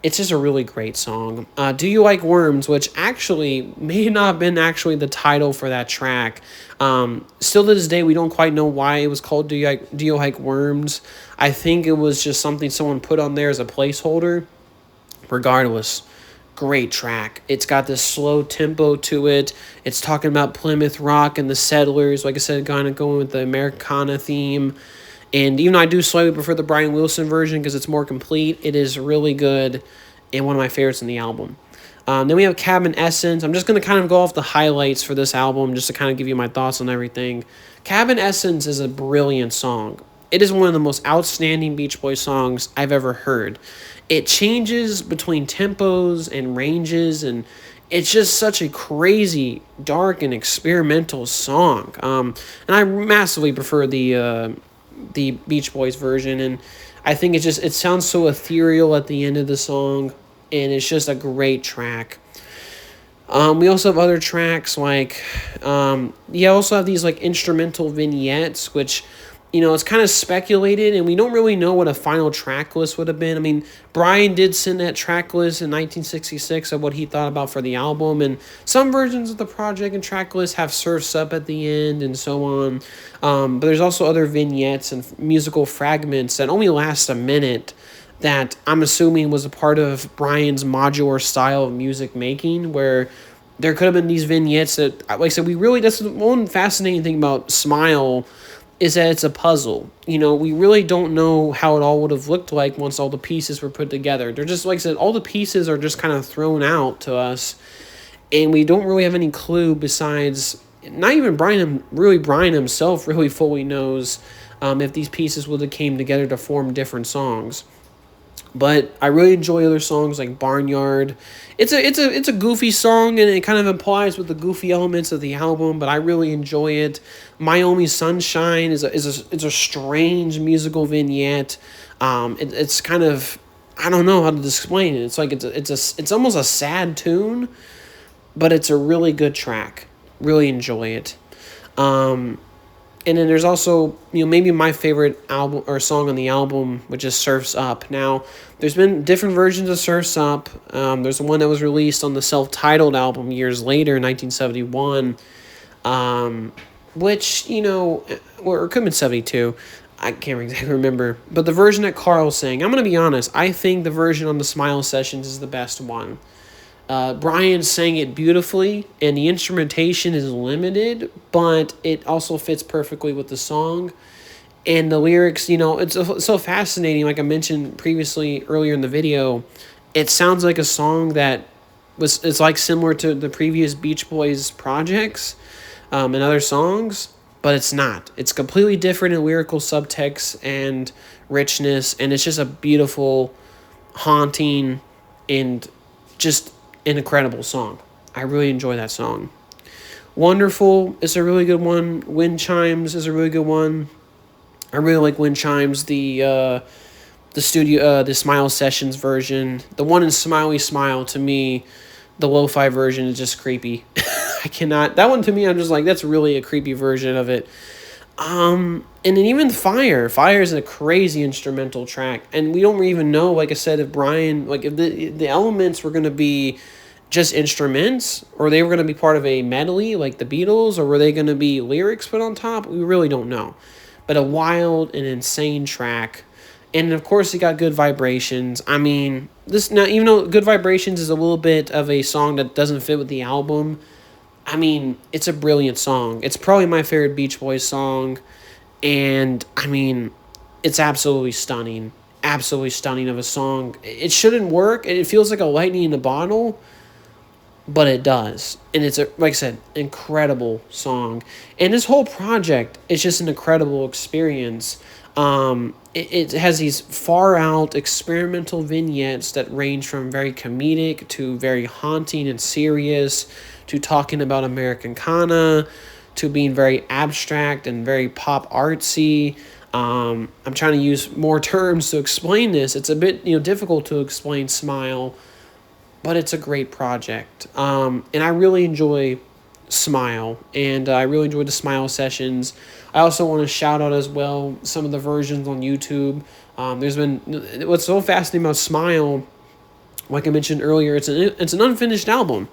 It's just a really great song. Do You Like Worms, which actually may not have been actually the title for that track. Still to this day, we don't quite know why it was called Do You Like Worms. I think it was just something someone put on there as a placeholder. Regardless, great track. It's got this slow tempo to it. It's talking about Plymouth Rock and the settlers. Like I said, kind of going with the Americana theme. And even though I do slightly prefer the Brian Wilson version because it's more complete, it is really good and one of my favorites in the album. Then we have Cabin Essence. I'm just going to kind of go off the highlights for this album just to kind of give you my thoughts on everything. Cabin Essence is a brilliant song. It is one of the most outstanding Beach Boys songs I've ever heard. It changes between tempos and ranges, and it's just such a crazy, dark, and experimental song. And I massively prefer the Beach Boys version, and I think it sounds so ethereal at the end of the song, and it's just a great track. We also have other tracks like you also have these like instrumental vignettes, which it's kind of speculated, and we don't really know what a final track list would have been. I mean, Brian did send that track list in 1966 of what he thought about for the album, and some versions of the project and track list have Surf's Up at the end and so on. But there's also other vignettes and musical fragments that only last a minute that I'm assuming was a part of Brian's modular style of music making, where there could have been these vignettes that, like I said, that's the one fascinating thing about SMiLE, is that it's a puzzle. We really don't know how it all would have looked like once all the pieces were put together. They're just, like I said, all the pieces are just kind of thrown out to us, and we don't really have any clue besides, not even Brian himself really fully knows if these pieces would have came together to form different songs. But I really enjoy other songs like Barnyard. It's a goofy song, and it kind of implies with the goofy elements of the album, but I really enjoy it. Miami Sunshine is a strange musical vignette. It's kind of, I don't know how to explain it. It's like it's almost a sad tune, but it's a really good track. Really enjoy it. And then there's also, maybe my favorite album or song on the album, which is Surf's Up. Now, there's been different versions of Surf's Up. There's one that was released on the self-titled album years later, in 1971, which, or it could have been 72. I can't exactly remember, but the version that Carl sang, I'm going to be honest, I think the version on the SMiLE sessions is the best one. Brian sang it beautifully, and the instrumentation is limited, but it also fits perfectly with the song. And the lyrics, it's so fascinating. Like I mentioned previously earlier in the video, it sounds like a song that it's like similar to the previous Beach Boys projects and other songs, but it's not. It's completely different in lyrical subtext and richness, and it's just a beautiful, haunting, and just an incredible song. I really enjoy that song. Wonderful is a really good one. Wind Chimes is a really good one. I really like Wind Chimes, the SMiLE Sessions version. The one in Smiley Smile, to me, the lo-fi version is just creepy. I cannot. That one to me, I'm just like, that's really a creepy version of it. And then even Fire. Fire is a crazy instrumental track, and we don't even know, like I said, if Brian, like if the elements were going to be just instruments, or they were going to be part of a medley like the Beatles, or were they going to be lyrics put on top? We really don't know. But a wild and insane track. And of course, it got Good Vibrations. I mean, this now, even though Good Vibrations is a little bit of a song that doesn't fit with the album, I mean, it's a brilliant song. It's probably my favorite Beach Boys song. And I mean, it's absolutely stunning. Absolutely stunning of a song. It shouldn't work. It feels like a lightning in a bottle, but it does. And it's, like I said, incredible song. And this whole project is just an incredible experience. It has these far out experimental vignettes that range from very comedic to very haunting and serious, to talking about Americana, to being very abstract and very pop artsy. I'm trying to use more terms to explain this. It's a bit difficult to explain SMiLE, but it's a great project. And I really enjoy SMiLE, and I really enjoyed the SMiLE sessions. I also want to shout out as well some of the versions on YouTube. There's been, what's so fascinating about SMiLE, like I mentioned earlier, it's an unfinished album.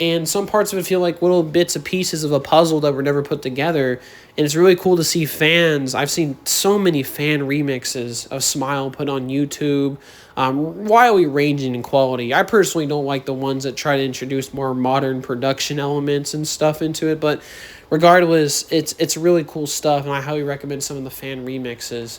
And some parts of it feel like little bits and pieces of a puzzle that were never put together. And it's really cool to see fans. I've seen so many fan remixes of SMiLE put on YouTube, wildly ranging in quality. I personally don't like the ones that try to introduce more modern production elements and stuff into it. But regardless, it's really cool stuff, and I highly recommend some of the fan remixes.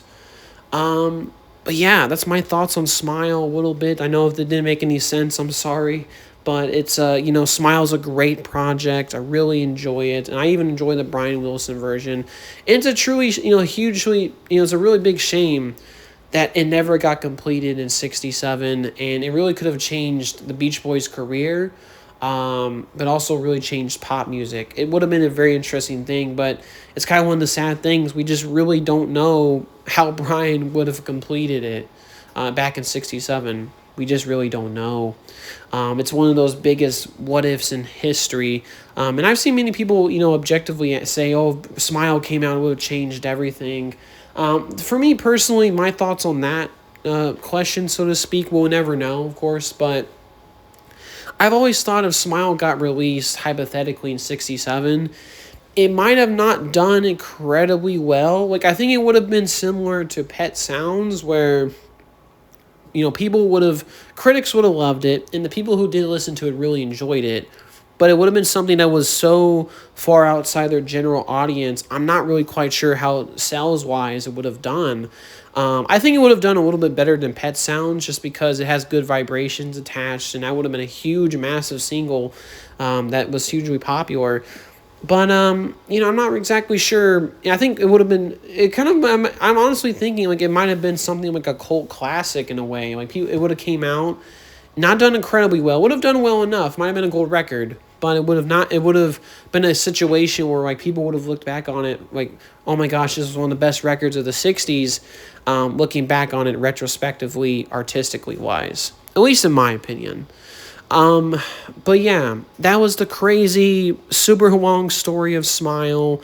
But yeah, that's my thoughts on SMiLE a little bit. I know if it didn't make any sense, I'm sorry. But it's, SMiLE's a great project. I really enjoy it. And I even enjoy the Brian Wilson version. And it's a truly, hugely, it's a really big shame that it never got completed in 1967. And it really could have changed the Beach Boys' career, but also really changed pop music. It would have been a very interesting thing, but it's kind of one of the sad things. We just really don't know how Brian would have completed it back in 1967. We just really don't know. It's one of those biggest what-ifs in history. And I've seen many people, objectively say, oh, SMiLE came out and would have changed everything. For me personally, my thoughts on that question, so to speak, we'll never know, of course. But I've always thought if SMiLE got released, hypothetically, in 1967, it might have not done incredibly well. Like, I think it would have been similar to Pet Sounds, where critics would have loved it, and the people who did listen to it really enjoyed it, but it would have been something that was so far outside their general audience. I'm not really quite sure how sales-wise it would have done. I think it would have done a little bit better than Pet Sounds, just because it has Good Vibrations attached, and that would have been a huge, massive single that was hugely popular. But, I'm not exactly sure. I think it would have been, I'm honestly thinking, like, it might have been something like a cult classic in a way. Like, it would have came out, not done incredibly well. Would have done well enough. Might have been a gold record. But it would have been a situation where, like, people would have looked back on it, like, oh my gosh, this is one of the best records of the 60s, looking back on it retrospectively, artistically wise. At least in my opinion. But yeah, that was the crazy, super long story of SMiLE.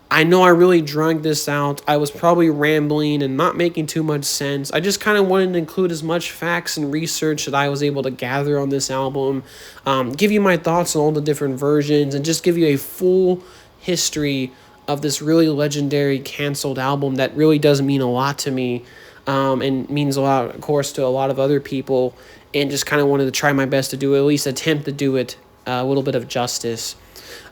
I know I really dragged this out. I was probably rambling and not making too much sense. I just kind of wanted to include as much facts and research that I was able to gather on this album, give you my thoughts on all the different versions, and just give you a full history of this really legendary canceled album that really does mean a lot to me, and means a lot, of course, to a lot of other people, and just kind of wanted to try my best to do, at least attempt to do it a little bit of justice.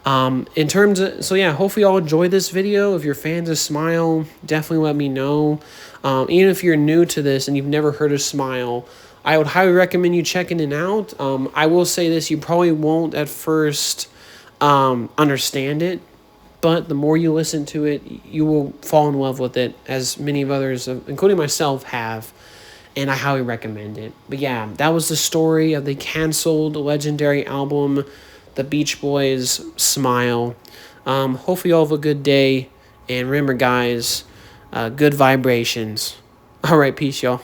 In terms of, so yeah, hopefully y'all enjoy this video. If you're fans of SMiLE, definitely let me know. Even if you're new to this and you've never heard of SMiLE, I would highly recommend you checking it out. I will say this, you probably won't at first understand it, but the more you listen to it, you will fall in love with it, as many of others, including myself, have, and I highly recommend it. But yeah, that was the story of the canceled legendary album, the Beach Boys' SMiLE. Hopefully you all have a good day, and remember, guys, good vibrations. All right, peace, y'all.